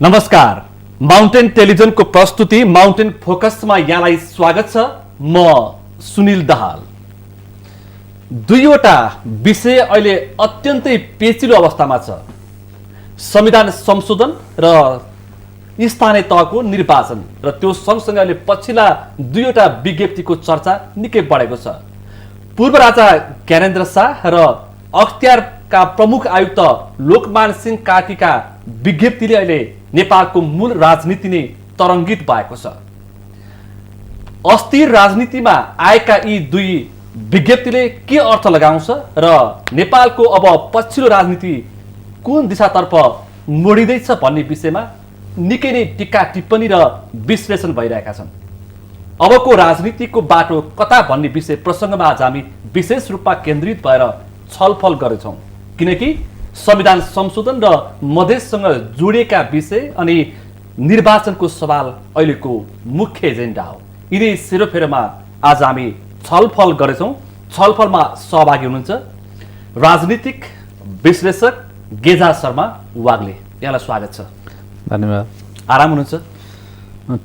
नमस्कार, माउन्टेन टेलिभिजनको प्रस्तुति माउन्टेन फोकसमा यहाँलाई स्वागत छ। म सुनिल दाहाल। दुईवटा विषय अहिले अत्यन्तै पेचिलो अवस्थामा छ। संविधान संशोधन र स्थानीय तहको निर्वाचन र त्यो सँगसँगै अहिले पछिल्ला दुईवटा विज्ञप्तिको चर्चा निकै बढेको छ। पूर्व राजा ज्ञानेन्द्र शाह र अख्तियारका प्रमुख आयुक्त लोकमान सिंह कार्कीका विज्ञप्तिले अहिले नेपालको मूल राजनीति नै तरङ्गित भएको छ। अस्थिर राजनीतिमा आएका यी दुई विज्ञप्तिले के अर्थ लगाउँछ र नेपालको अब पछिल्लो राजनीति कुन दिशातर्फ मोडिँदैछ भन्ने विषयमा निकै नै टीका टिप्पणी र विश्लेषण भइरहेका छन्। अबको राजनीतिको बाटो कता भन्ने विषय प्रसङ्गमा आज हामी विशेष रूपमा केन्द्रित भएर छलफल गर्छौँ, किनकि संविधान संशोधन र मधेससँग जोडिएका विषय अनि निर्वाचनको सवाल अहिलेको मुख्य एजेन्डा हो। यिनै सेरोफेरोमा आज हामी छलफल गर्छौँ। छलफलमा सहभागी हुनुहुन्छ राजनीतिक विश्लेषक गेजा शर्मा वाग्ले। यहाँलाई स्वागत छ। धन्यवाद। आराम हुनुहुन्छ?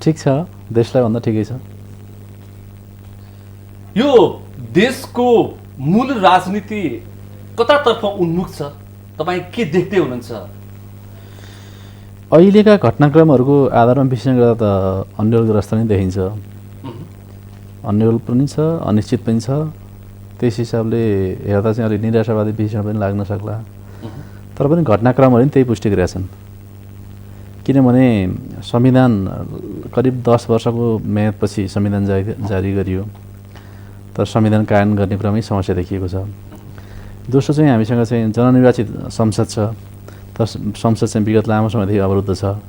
ठिक छ, देशलाई भन्दा ठिकै छ। यो देशको मूल राजनीति कतातर्फ उन्मुख छ? तपाईँ के देख्दै हुनुहुन्छ? अहिलेका घटनाक्रमहरूको आधारमा विश्लेषण गर्दा त अन्यलग्रस्त नै देखिन्छ। अन्यल पनि छ, अनिश्चित पनि छ। त्यस हिसाबले हेर्दा चाहिँ अलिक निराशावादी विश्लेषण पनि लाग्न सक्ला। तर पनि घटनाक्रमहरू पनि त्यही पुष्टि गरेका छन्। किनभने संविधान करिब 10 वर्षको मेयादपछि संविधान जारी गरियो, तर संविधान कायम गर्ने क्रमै समस्या देखिएको छ। दोस्रो चाहिँ हामीसँग चाहिँ जननिर्वाचित संसद छ, तर संसद चाहिँ विगत लामो समयदेखि अवरुद्ध छ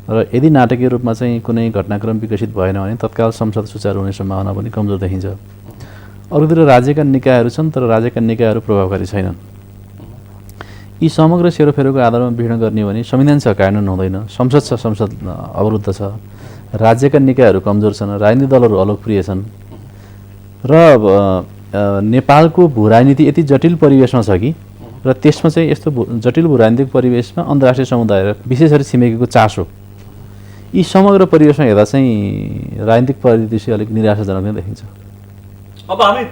र यदि नाटकीय रूपमा चाहिँ कुनै घटनाक्रम विकसित भएन भने तत्काल संसद सुचारू हुने सम्भावना पनि कमजोर देखिन्छ। अरूतिर राज्यका निकायहरू छन्, तर राज्यका निकायहरू प्रभावकारी छैनन्। यी समग्र सेरोफेरोको आधारमा विश्लेषण गर्ने हो भने संविधान छ, कानुन हुँदैन, संसद छ, संसद अवरुद्ध छ, राज्यका निकायहरू कमजोर छन्, राजनीतिक दलहरू अलोकप्रिय छन् र नेपालको भूराजनीति यति जटिल परिवेशमा छ कि र त्यसमा चाहिँ यस्तो जटिल भूराजनीतिक परिवेशमा अन्तर्राष्ट्रिय समुदाय र विशेष गरी छिमेकीको चासो, यी समग्र परिवेशमा हेर्दा चाहिँ राजनीतिक परिदृश्य अलिक निराशाजनक नै देखिन्छ। अब हामी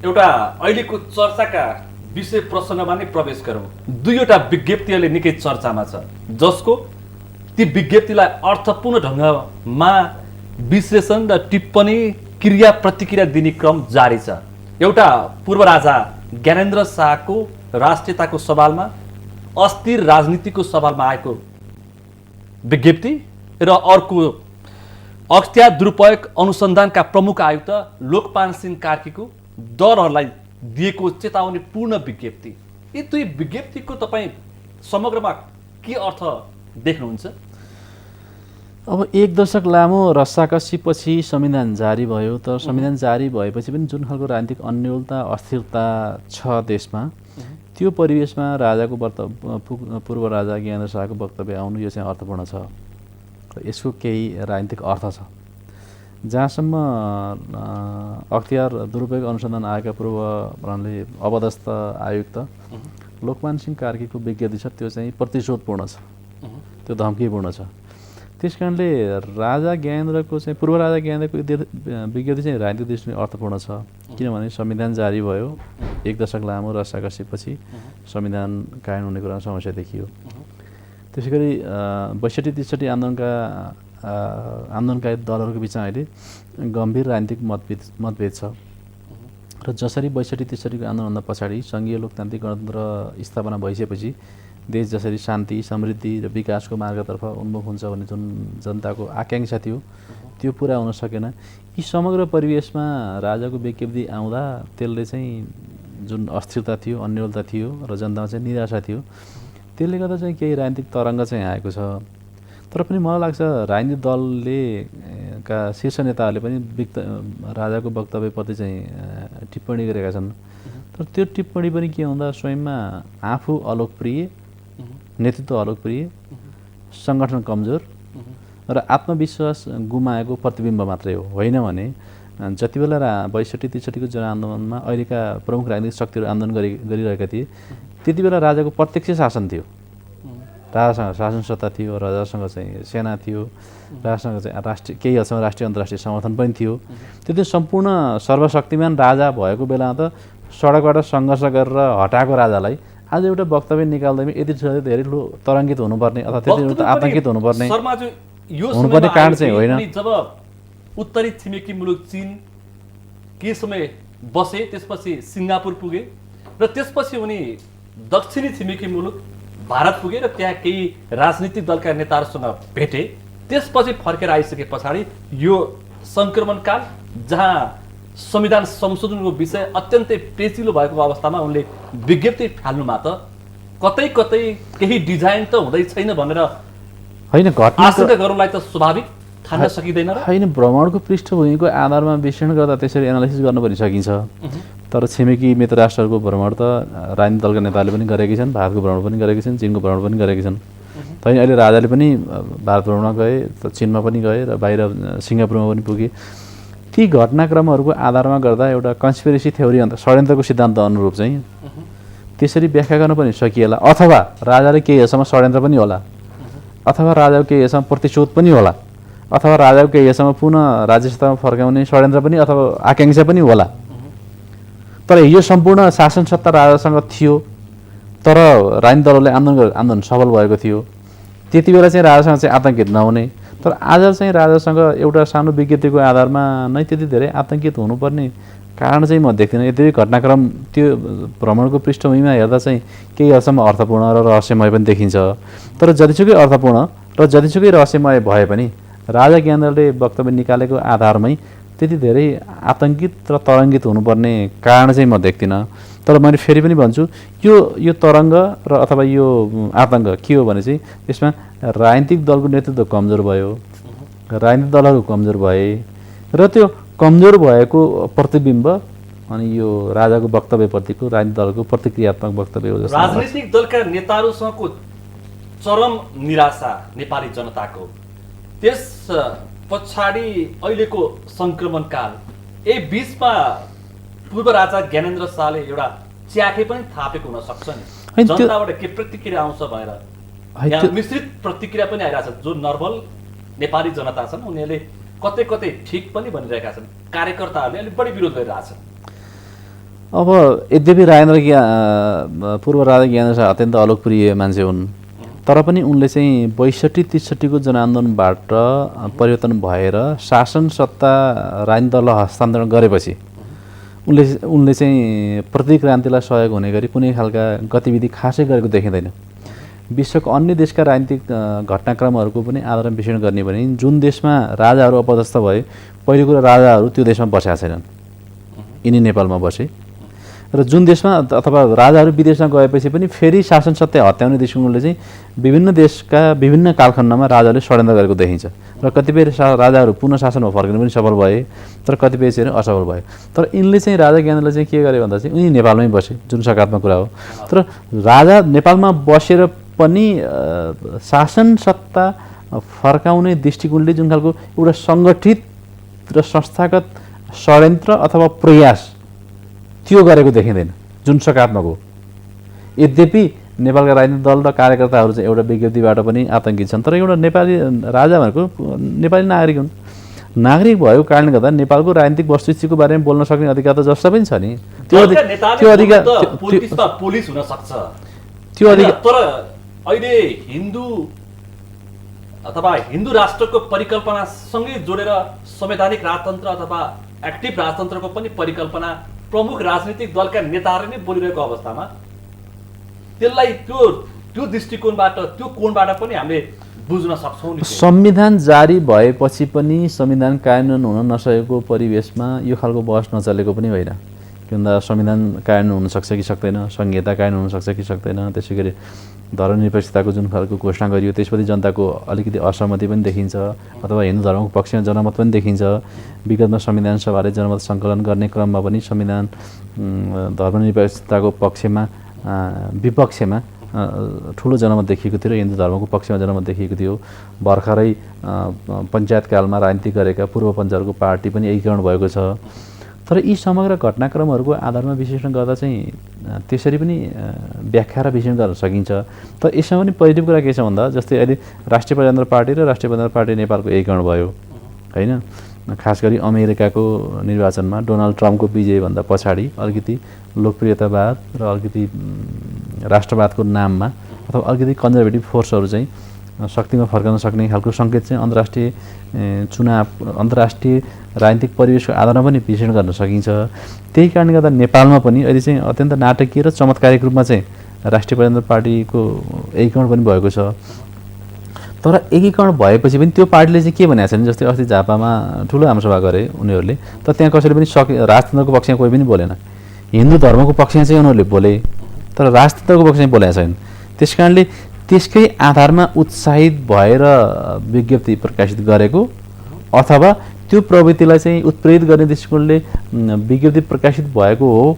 एउटा अहिलेको चर्चाका विषय प्रसङ्गमा नै प्रवेश गरौँ। दुईवटा विज्ञप्ति अहिले निकै चर्चामा छ, जसको ती विज्ञप्तिलाई अर्थपूर्ण ढङ्गमा विश्लेषण र टिप्पणी क्रिया प्रतिक्रिया दिने क्रम जारी छ। एउटा पूर्व राजा ज्ञानेन्द्र शाहको राष्ट्रियताको सवालमा, अस्थिर राजनीतिको सवालमा आएको विज्ञप्ति र अर्को अख्तियार दुरुपयोग अनुसन्धानका प्रमुख आयुक्त लोकमान सिंह कार्कीको दलहरूलाई दिएको चेतावनीपूर्ण विज्ञप्ति। यी दुई विज्ञप्तिको तपाईँ समग्रमा के अर्थ देख्नुहुन्छ? अब एक दशक लामो रस्साकसीपछि संविधान जारी भयो, तर संविधान जारी भएपछि पनि जुन खालको राजनीतिक अन्योलता अस्थिरता छ देशमा, त्यो परिवेशमा राजाको पूर्व राजा ज्ञानेन्द्र शाहको वक्तव्य आउनु यो चाहिँ अर्थपूर्ण छ। यसको केही राजनीतिक अर्थ छ। जहाँसम्म अख्तियार दुरुपयोग अनुसन्धान आयोगका पूर्व अवदस्थ आयुक्त लोकमान सिंह कार्कीको विज्ञप्ति छ, त्यो चाहिँ प्रतिशोधपूर्ण छ, त्यो धम्कीपूर्ण छ। त्यस कारणले राजा ज्ञानेन्द्रको चाहिँ पूर्व राजा ज्ञानेन्द्रको विज्ञप्ति चाहिँ राजनीतिक दृष्टिले अर्थपूर्ण छ। किनभने संविधान जारी भयो, एक दशक लामो रस्साकसीपछि संविधान कायम हुने कुरामा समस्या देखियो। त्यसै गरी 62-63 आन्दोलनकारी दलहरूको बिचमा अहिले गम्भीर राजनीतिक मतभेद छ र जसरी 62-63 आन्दोलनभन्दा पछाडि सङ्घीय लोकतान्त्रिक गणतन्त्र स्थापना भइसकेपछि देश जसरी शान्ति समृद्धि र विकासको मार्गतर्फ उन्मुख हुन्छ भन्ने जुन जनताको आकाङ्क्षा थियो त्यो पुरा हुन सकेन। यी समग्र परिवेशमा राजाको विज्ञप्ति आउँदा त्यसले चाहिँ जुन अस्थिरता थियो, अन्योलता थियो र जनतामा चाहिँ निराशा थियो, त्यसले गर्दा चाहिँ केही राजनीतिक तरङ्ग चाहिँ आएको छ। तर पनि मलाई लाग्छ राजनीतिक दलले का शीर्ष नेताहरूले पनि राजाको वक्तव्यप्रति चाहिँ टिप्पणी गरेका छन्। तर त्यो टिप्पणी पनि के हुँदा स्वयंमा आफू अलोकप्रिय, नेतृत्व अलोकप्रिय, सङ्गठन कमजोर र आत्मविश्वास गुमाएको प्रतिबिम्ब मात्रै हो। होइन भने जति बेला 62-63 जनआन्दोलनमा अहिलेका प्रमुख राजनीतिक शक्तिहरू आन्दोलन गरिरहेका थिए, त्यति बेला राजाको प्रत्यक्ष शासन थियो। राजासँग शासन सत्ता थियो, राजासँग चाहिँ सेना थियो, राजासँग चाहिँ राष्ट्रिय केही हदसम्म राष्ट्रिय अन्तर्राष्ट्रिय समर्थन पनि थियो। त्यो दिन सम्पूर्ण सर्वशक्तिमान राजा भएको बेलामा त सडकबाट सङ्घर्ष गरेर हटाएको राजालाई आज एउटा वक्तव्य निकाल्दैमा यति धेरै ठुलो तरङ्गित हुनुपर्ने अथवा त्यति आतङ्कित हुनुपर्ने कारण चाहिँ होइन। जब उत्तरी छिमेकी मुलुक चीन केही समय बसे, त्यसपछि सिङ्गापुर पुगे र त्यसपछि उनी दक्षिणी छिमेकी मुलुक भारत पुगे र त्यहाँ केही राजनीतिक दलका नेताहरूसँग भेटे। त्यसपछि फर्केर आइसके पछाडि यो सङ्क्रमणकाल जहाँ संविधान संशोधनको विषय अत्यन्तै पेचिलो भएको अवस्थामा उनले विज्ञप्ति फाल्नुमा त कतै कतै केही डिजाइन त हुँदै छैन भनेर होइन आशंका गर्नुलाई त स्वाभाविक ठान्न सकिँदैन र होइन। भ्रमणको पृष्ठभूमिको आधारमा विश्लेषण गर्दा त्यसरी एनालाइसिस गर्न पनि सकिन्छ। तर छिमेकी मित्र राष्ट्रहरूको भ्रमण त राजनीतिक दलका नेताले पनि गरेकी छन्, भारतको भ्रमण पनि गरेकी छन्, चीनको भ्रमण पनि गरेकी छन्। तैपनि अहिले राजाले पनि भारत भ्रमणमा गए, चीनमा पनि गए र बाहिर सिङ्गापुरमा पनि पुगे। ती घटनाक्रमहरूको आधारमा गर्दा एउटा कन्स्पिरेसी थ्योरी अन्त षड्यन्त्रको सिद्धान्त अनुरूप चाहिँ त्यसरी व्याख्या गर्न पनि सकिएला, अथवा राजाले केही हदसम्म षड्यन्त्र पनि होला, अथवा राजाको केही हदसम्म प्रतिशोध पनि होला, अथवा राजाको केही हदसम्म पुनः राज्य सत्तामा फर्काउने षड्यन्त्र पनि अथवा आकाङ्क्षा पनि होला। तर यो सम्पूर्ण शासन सत्ता राजासँग थियो, तर राजनीतिक दलहरूले आन्दोलन सफल भएको थियो। त्यति बेला चाहिँ राजासँग चाहिँ आतङ्कित नहुने, तर आज चाहिँ राजासँग एउटा सानो विज्ञप्तिको आधारमा नै त्यति धेरै आतङ्कित हुनुपर्ने कारण चाहिँ म देख्दिनँ। यद्यपि घटनाक्रम त्यो भ्रमणको पृष्ठभूमिमा हेर्दा चाहिँ केही हदसम्म अर्थपूर्ण र रहस्यमय पनि देखिन्छ। तर जतिसुकै अर्थपूर्ण र जतिसुकै रहस्यमय भए पनि राजा ज्ञानेन्द्रले वक्तव्य निकालेको आधारमै त्यति धेरै आतङ्कित र तरङ्गित हुनुपर्ने कारण चाहिँ म देख्दिनँ। तर मैले फेरि पनि भन्छु, यो तरङ्ग र अथवा यो आतङ्क के हो भने चाहिँ यसमा राजनीतिक दलको नेतृत्व कमजोर भयो, राजनीतिक दलहरू कमजोर भए र त्यो कमजोर भएको प्रतिबिम्ब अनि यो राजाको वक्तव्यप्रतिको राजनीतिक दलको प्रतिक्रियात्मक वक्तव्य हो जस्तो। राजनीतिक दलका नेताहरूसँगको चरम निराशा नेपाली जनताको, त्यस पछाडि अहिलेको सङ्क्रमणकाल, यही बिचमा पूर्व राजा ज्ञानेन्द्र शाहले एउटा च्याखे पनि थापेको हुन सक्छ नि, जनताबाट के प्रतिक्रिया आउँछ भनेर यहाँ मिश्रित प्रतिक्रिया पनि आइरहेछ। जो नर्मल नेपाली जनता छन् उनीहरूले कतै कतै ठिक पनि भनिरहेका छन्, कार्यकर्ताहरूले अलिक बढी विरोध गरिरहेछन्। अब यद्यपि पूर्व राजा ज्ञानेन्द्र शाह अत्यन्त अलोकप्रिय मान्छे हुन्, तर पनि उनले चाहिँ ६२-६३को जनआन्दोलनबाट परिवर्तन भएर शासन सत्ता राजनीतिक दललाई हस्तान्तरण गरेपछि उनले चाहिँ प्रतिक्रान्तिलाई सहयोग हुने गरी कुनै खालका गतिविधि खासै गरेको देखिँदैन। विश्वको अन्य देशका राजनीतिक घटनाक्रमहरूको पनि आधारमा विश्लेषण गर्ने भने जुन देशमा राजाहरू अपदस्थ भए, पहिलो कुरा राजाहरू त्यो देशमा बसेका छैनन्, यिनी नेपालमा बसे। र जुन देशमा अथवा राजाहरू विदेशमा गएपछि पनि फेरि शासन सत्ता हत्याउने दृष्टिकोणले चाहिँ विभिन्न देशका विभिन्न कालखण्डमा राजाले षड्यन्त्र गरेको देखिन्छ र कतिपय राजाहरू पुनः शासनमा फर्किन पनि सफल भए, तर कतिपय चाहिँ असफल भए। तर यिनले चाहिँ राजा ज्ञानेन्द्रले चाहिँ के गरे भन्दा चाहिँ उनी नेपालमै बसे, जुन सकारात्मक कुरा हो। तर राजा नेपालमा बसेर पनि शासन सत्ता फर्काउने दृष्टिकोणले जुन खालको एउटा सङ्गठित र संस्थागत षड्यन्त्र अथवा प्रयास त्यो गरेको देखिँदैन, जुन सकारात्मक हो। यद्यपि नेपालका राजनीतिक दल र कार्यकर्ताहरू चाहिँ एउटा विज्ञप्तिबाट पनि आतङ्कित छन्, तर एउटा नेपाली राजा भनेको नेपाली नागरिक हुन्। नागरिक भएको कारणले गर्दा नेपालको राजनीतिक वस्तुस्थितिको बारेमा बोल्न सक्ने अधिकार त जसलाई पनि छ नि। त्यो अधिकार पुलिस हुन सक्छ, त्यो अधिकार। तर अहिले हिन्दू अथवा हिन्दू राष्ट्रको परिकल्पनासँगै जोडेर संवैधानिक राजतन्त्र अथवा एक्टिभ राजतन्त्रको पनि परिकल्पना प्रमुख राजनीतिक दलका नेताहरूले नै बोलिरहेको अवस्थामा त्यसलाई त्यो दृष्टिकोणबाट, त्यो कोणबाट पनि हामीले बुझ्न सक्छौँ नि। संविधान जारी भएपछि पनि संविधान कानुन हुन नसकेको परिवेशमा यो खालको बहस नचलेको पनि होइन। किन भन्दा संविधान कानुन हुनसक्छ कि सक्दैन, संहिता कानुन हुनसक्छ कि सक्दैन, त्यसै गरी धर्मनिरपेक्षताको जुन खालको घोषणा गरियो त्यसपछि जनताको अलिकति असहमति पनि देखिन्छ, अथवा हिन्दू धर्मको पक्षमा जनमत पनि देखिन्छ। विगतमा संविधान सभाले जनमत सङ्कलन गर्ने क्रममा पनि संविधान धर्मनिरपेक्षताको पक्षमा विपक्षमा ठुलो जनमत देखिएको थियो र हिन्दू धर्मको पक्षमा जनमत देखिएको थियो। भर्खरै पञ्चायतकालमा राजनीति गरेका पूर्व पञ्चहरूको पार्टी पनि एकीकरण भएको छ। तर यी समग्र घटनाक्रमहरूको आधारमा विश्लेषण गर्दा चाहिँ त्यसरी पनि व्याख्या र विश्लेषण गर्न सकिन्छ। तर यसमा पनि पोजिटिभ कुरा के छ भन्दा जस्तै अहिले राष्ट्रिय प्रजातन्त्र पार्टी र राष्ट्रिय प्रजातन्त्र पार्टी नेपालको एकीकरण भयो होइन। खास गरी अमेरिकाको निर्वाचनमा डोनाल्ड ट्रम्पको विजयभन्दा पछाडि अलिकति लोकप्रियतावाद र अलिकति राष्ट्रवादको नाममा अथवा अलिकति कन्जर्भेटिभ फोर्सहरू चाहिँ शक्तिमा फर्कन सक्ने खालको सङ्केत चाहिँ अन्तर्राष्ट्रिय चुनाव अन्तर्राष्ट्रिय राजनीतिक परिवेशको आधारमा पनि विश्लेषण गर्न सकिन्छ। त्यही कारणले गर्दा नेपालमा पनि अहिले चाहिँ अत्यन्त नाटकीय र चमत्कारिक रूपमा चाहिँ राष्ट्रिय प्रजातन्त्र पार्टीको एकीकरण पनि भएको छ। तर एकीकरण भएपछि पनि त्यो पार्टीले चाहिँ के भनेको छ भने जस्तै अस्ति झापामा ठुलो आमसभा गरे उनीहरूले, तर त्यहाँ कसैले पनि राजतन्त्रको पक्षमा कोही पनि बोलेन। हिन्दू धर्मको पक्षमा चाहिँ उनीहरूले बोले तर राजतन्त्रको पक्षमा बोलेका छैन। त्यस कारणले त्यसकै आधारमा उत्साहित भएर विज्ञप्ति प्रकाशित गरेको अथवा त्यो प्रवृत्तिलाई चाहिँ उत्प्रेरित गर्ने दृष्टिकोणले विज्ञप्ति प्रकाशित भएको हो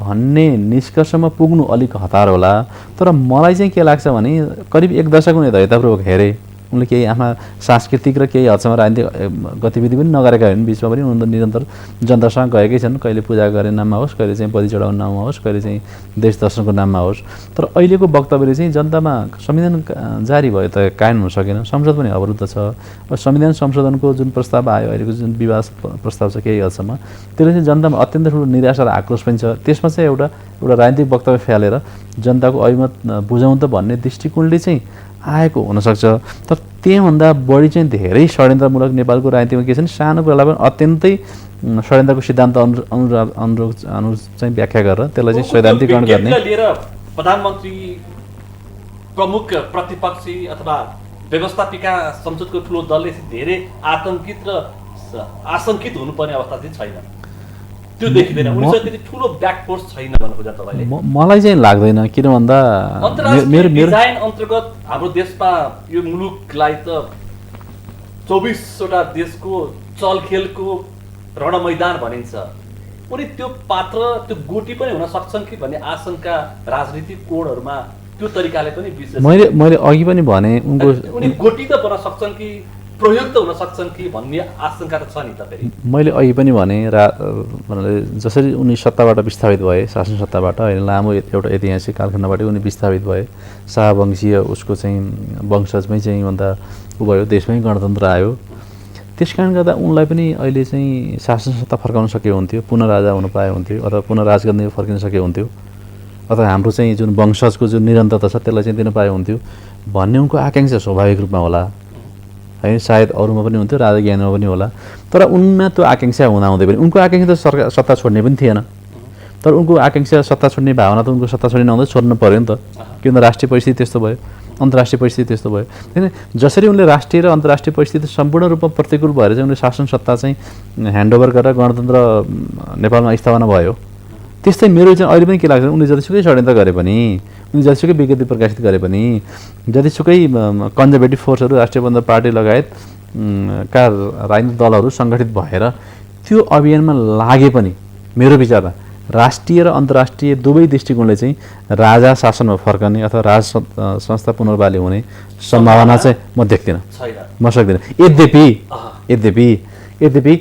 भन्ने निष्कर्षमा पुग्नु अलिक हतार होला। तर मलाई चाहिँ के लाग्छ भने करिब 1 दशक उनी धैर्यतापूर्वक हेरे उनले केही आफ्ना सांस्कृतिक र केही हदसम्म राजनीतिक गतिविधि पनि नगरेका हुन्। बिचमा पनि उनीहरू निरन्तर जनतासँग गएकै छन्, कहिले पूजा गर्ने नाममा होस्, कहिले चाहिँ बलि चढाउने नाममा होस्, कहिले चाहिँ देश दर्शनको नाममा होस्। तर अहिलेको वक्तव्यले चाहिँ जनतामा संविधान जारी भयो त कायम हुन सकेन, संसद पनि अवरुद्ध छ। संविधान संशोधनको जुन प्रस्ताव आयो अहिलेको जुन विवाद प्रस्ताव छ केही हदसम्म त्यसले चाहिँ जनतामा अत्यन्त ठुलो निराशा र आक्रोश पनि छ। त्यसमा चाहिँ एउटा राजनीतिक वक्तव्य फ्यालेर जनताको अभिमत बुझाउँ त भन्ने दृष्टिकोणले चाहिँ आएको हुनसक्छ। तर त्यहीभन्दा बढी चाहिँ धेरै षड्यन्त्रमूलक नेपालको राजनीतिमा के छ भने सानो कुरालाई पनि अत्यन्तै षड्यन्त्रको सिद्धान्त अनुरूप चाहिँ व्याख्या गरेर त्यसलाई चाहिँ सैद्धान्तिकरण गर्ने लिएर प्रधानमन्त्री प्रमुख प्रतिपक्षी अथवा व्यवस्थापिका संसदको ठुलो दलले धेरै आतंकित र आशंकित हुनुपर्ने अवस्था चाहिँ छैन। त्यो देखिँदैन, उनीसँग त्यति ठुलो ब्याकफोर्स छैन भन्नु खोज्दा तपाईँले? मलाई चाहिँ लाग्दैन, किन भन्दा मेरो डिजाइन अन्तर्गत हाम्रो देशमा यो मुलुकलाई त 24वटा देशको चलखेलको रणमैदान भनिन्छ। उनी त्यो पात्र त्यो गोटी पनि हुन सक्छन् कि भन्ने आशंका राजनीतिक कोणहरूमा त्यो तरिकाले पनि विशेष मैले अघि पनि भने उनी गोटी त बन्न सक्छन् कि प्रयोग त हुन सक्छन् कि भन्ने आशंका त छ नि त फेरि। मैले अघि पनि भने जसरी उनी सत्ताबाट विस्थापित भए, शासन सत्ताबाट होइन लामो एउटा ऐतिहासिक कालखण्डबाट उनी विस्थापित भए, शाहवंशीय उसको चाहिँ वंशजमै चाहिँ भन्दा ऊ भयो, देशमै गणतन्त्र आयो। त्यस कारण गर्दा उनलाई पनि अहिले चाहिँ शासन सत्ता फर्काउन सके हुन्थ्यो, पुनः राजा हुन पाए हुन्थ्यो अथवा पुनः राज गर्ने फर्किन सके हुन्थ्यो अथवा हाम्रो चाहिँ जुन वंशजको जुन निरन्तरता छ त्यसलाई चाहिँ दिन पाए हुन्थ्यो भन्ने उनको आकाङ्क्षा स्वाभाविक रूपमा होला है। सायद अरूमा पनि हुन्थ्यो, राजा ज्ञानमा पनि होला। तर उनमा त्यो आकाङ्क्षा हुँदाहुँदै पनि उनको आकाङ्क्षा त सरकार सत्ता छोड्ने पनि थिएन। तर उनको आकाङ्क्षा सत्ता छोड्ने भावना त उनको सत्ता छोड्ने नहुँदै छोड्नु पऱ्यो नि त, किनभने राष्ट्रिय परिस्थिति त्यस्तो भयो, अन्तर्राष्ट्रिय परिस्थिति त्यस्तो भयो। किन जसरी उनले राष्ट्रिय र अन्तर्राष्ट्रिय परिस्थिति सम्पूर्ण रूपमा प्रतिकूल भएर चाहिँ उनले शासन सत्ता चाहिँ ह्यान्डओभर गरेर गणतन्त्र नेपालमा स्थापना भयो, त्यस्तै मेरो चाहिँ अहिले पनि के लाग्छ उनले जतिसुकै षड्यन्त्र गरे पनि, उनी जतिसुकै विज्ञप्ति प्रकाशित गरे पनि, जतिसुकै कन्जर्भेटिभ फोर्सहरू राष्ट्रिय प्रजातन्त्र पार्टी लगायत का राजनीतिक दलहरू सङ्गठित भएर त्यो अभियानमा लागे पनि मेरो विचारमा राष्ट्रिय र अन्तर्राष्ट्रिय दुवै दृष्टिकोणले चाहिँ राजा शासनमा फर्कने अथवा राज संस्था पुनर्बहाली हुने सम्भावना चाहिँ म देख्दिनँ, म सक्दिनँ। यद्यपि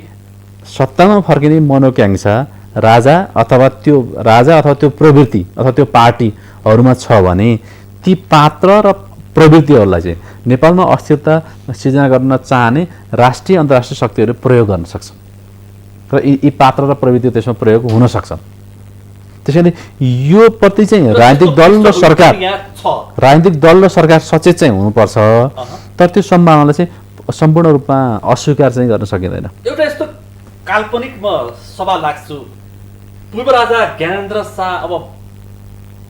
सत्तामा फर्किने मनोकाङ्क्षा राजा अथवा त्यो प्रवृत्ति अथवा त्यो पार्टीहरूमा छ भने ती पात्र र प्रवृत्तिहरूलाई चाहिँ नेपालमा अस्थिरता सिर्जना गर्न चाहने राष्ट्रिय अन्तर्राष्ट्रिय शक्तिहरू प्रयोग गर्न सक्छन् र यी पात्र र प्रवृत्ति त्यसमा प्रयोग हुन सक्छन्। त्यसैले यो प्रति चाहिँ राजनीतिक दल र सरकार सचेत चाहिँ हुनुपर्छ। तर त्यो सम्भावनालाई चाहिँ सम्पूर्ण रूपमा अस्वीकार चाहिँ गर्न सकिँदैन। एउटा यस्तो काल्पनिक म सवाल लाग्छु, पूर्व राजा ज्ञानेन्द्र शाह अब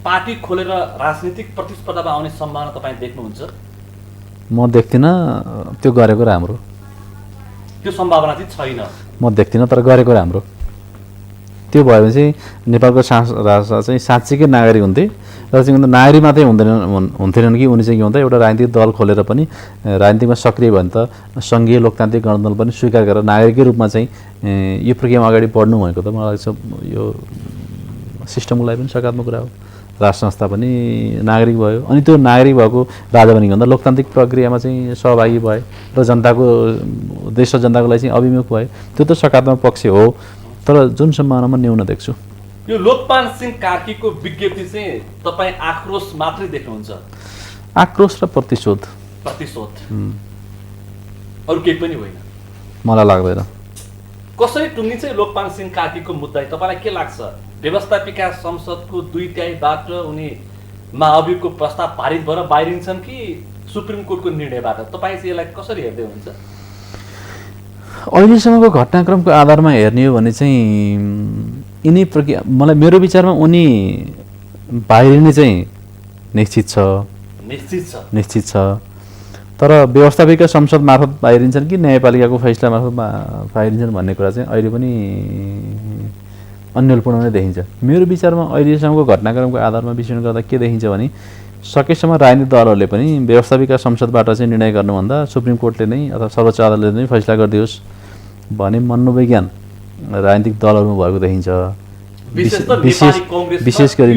पार्टी खोलेर राजनीतिक प्रतिस्पर्धामा आउने सम्भावना तपाईँ देख्नुहुन्छ? म देख्दिनँ, त्यो गरेको राम्रो। त्यो सम्भावना चाहिँ छैन? म देख्दिनँ, तर गरेको राम्रो। त्यो भयो भने चाहिँ नेपालको राजा चाहिँ साँच्चीकै नागरिक हुन्थे र चाहिँ नागरिक मात्रै हुन्थेनन् कि उनी चाहिँ के भन्दा एउटा राजनीतिक दल खोलेर पनि राजनीतिमा सक्रिय भयो भने त सङ्घीय लोकतान्त्रिक गणतन्त्र पनि स्वीकार गरेर नागरिकै रूपमा चाहिँ यो प्रक्रियामा अगाडि बढ्नु भनेको त मलाई लाग्छ यो सिस्टमको लागि पनि सकारात्मक कुरा हो। राज संस्था पनि नागरिक भयो, अनि त्यो नागरिक भएको राजा पनि भन्दा लोकतान्त्रिक प्रक्रियामा चाहिँ सहभागी भए र जनताको देश र जनताको लागि चाहिँ अभिमुख भए, त्यो त सकारात्मक पक्ष हो। तर जुन सम्भावनामा न्यून देख्छु। यो लोकमान सिंह कार्कीको विज्ञप्ति चाहिँ तपाईँ आक्रोश मात्रै देख्नुहुन्छ? आक्रोश र प्रतिशोध अरू केही पनि होइन मलाई लाग्दैन। कसरी टुङ्गिन्छ लोकमान सिंह कार्कीको मुद्दा? तपाईँलाई के लाग्छ? व्यवस्थापिका संसदको 2/3बाट उनी महाअभियोगको प्रस्ताव पारित भएर बाहिरिन्छन् कि सुप्रिम कोर्टको निर्णयबाट? तपाईँ चाहिँ यसलाई कसरी हेर्दै हुन्छ? अहिलेसम्मको घटनाक्रमको आधारमा हेर्ने हो भने चाहिँ यिनी प्रक्रिया मलाई मेरो विचारमा उनी बाहिरिने चाहिँ निश्चित छ। तर व्यवस्थापिका संसद मार्फत बाहिरिन्छन् कि न्यायपालिकाको फैसला मार्फत बाहिरिन्छन् भन्ने कुरा चाहिँ अहिले पनि अन्यलपूर्ण नै देखिन्छ। मेरो विचारमा अहिलेसम्मको घटनाक्रमको आधारमा विश्लेषण गर्दा के देखिन्छ भने सकेसम्म राजनीतिक दलहरूले पनि व्यवस्थापिका संसदबाट चाहिँ निर्णय गर्नुभन्दा सुप्रिम कोर्टले नै अथवा सर्वोच्च अदालतले नै फैसला गरिदियोस् भन्ने मनोविज्ञान राजनीतिक दलहरूमा भएको देखिन्छ। विशेष गरी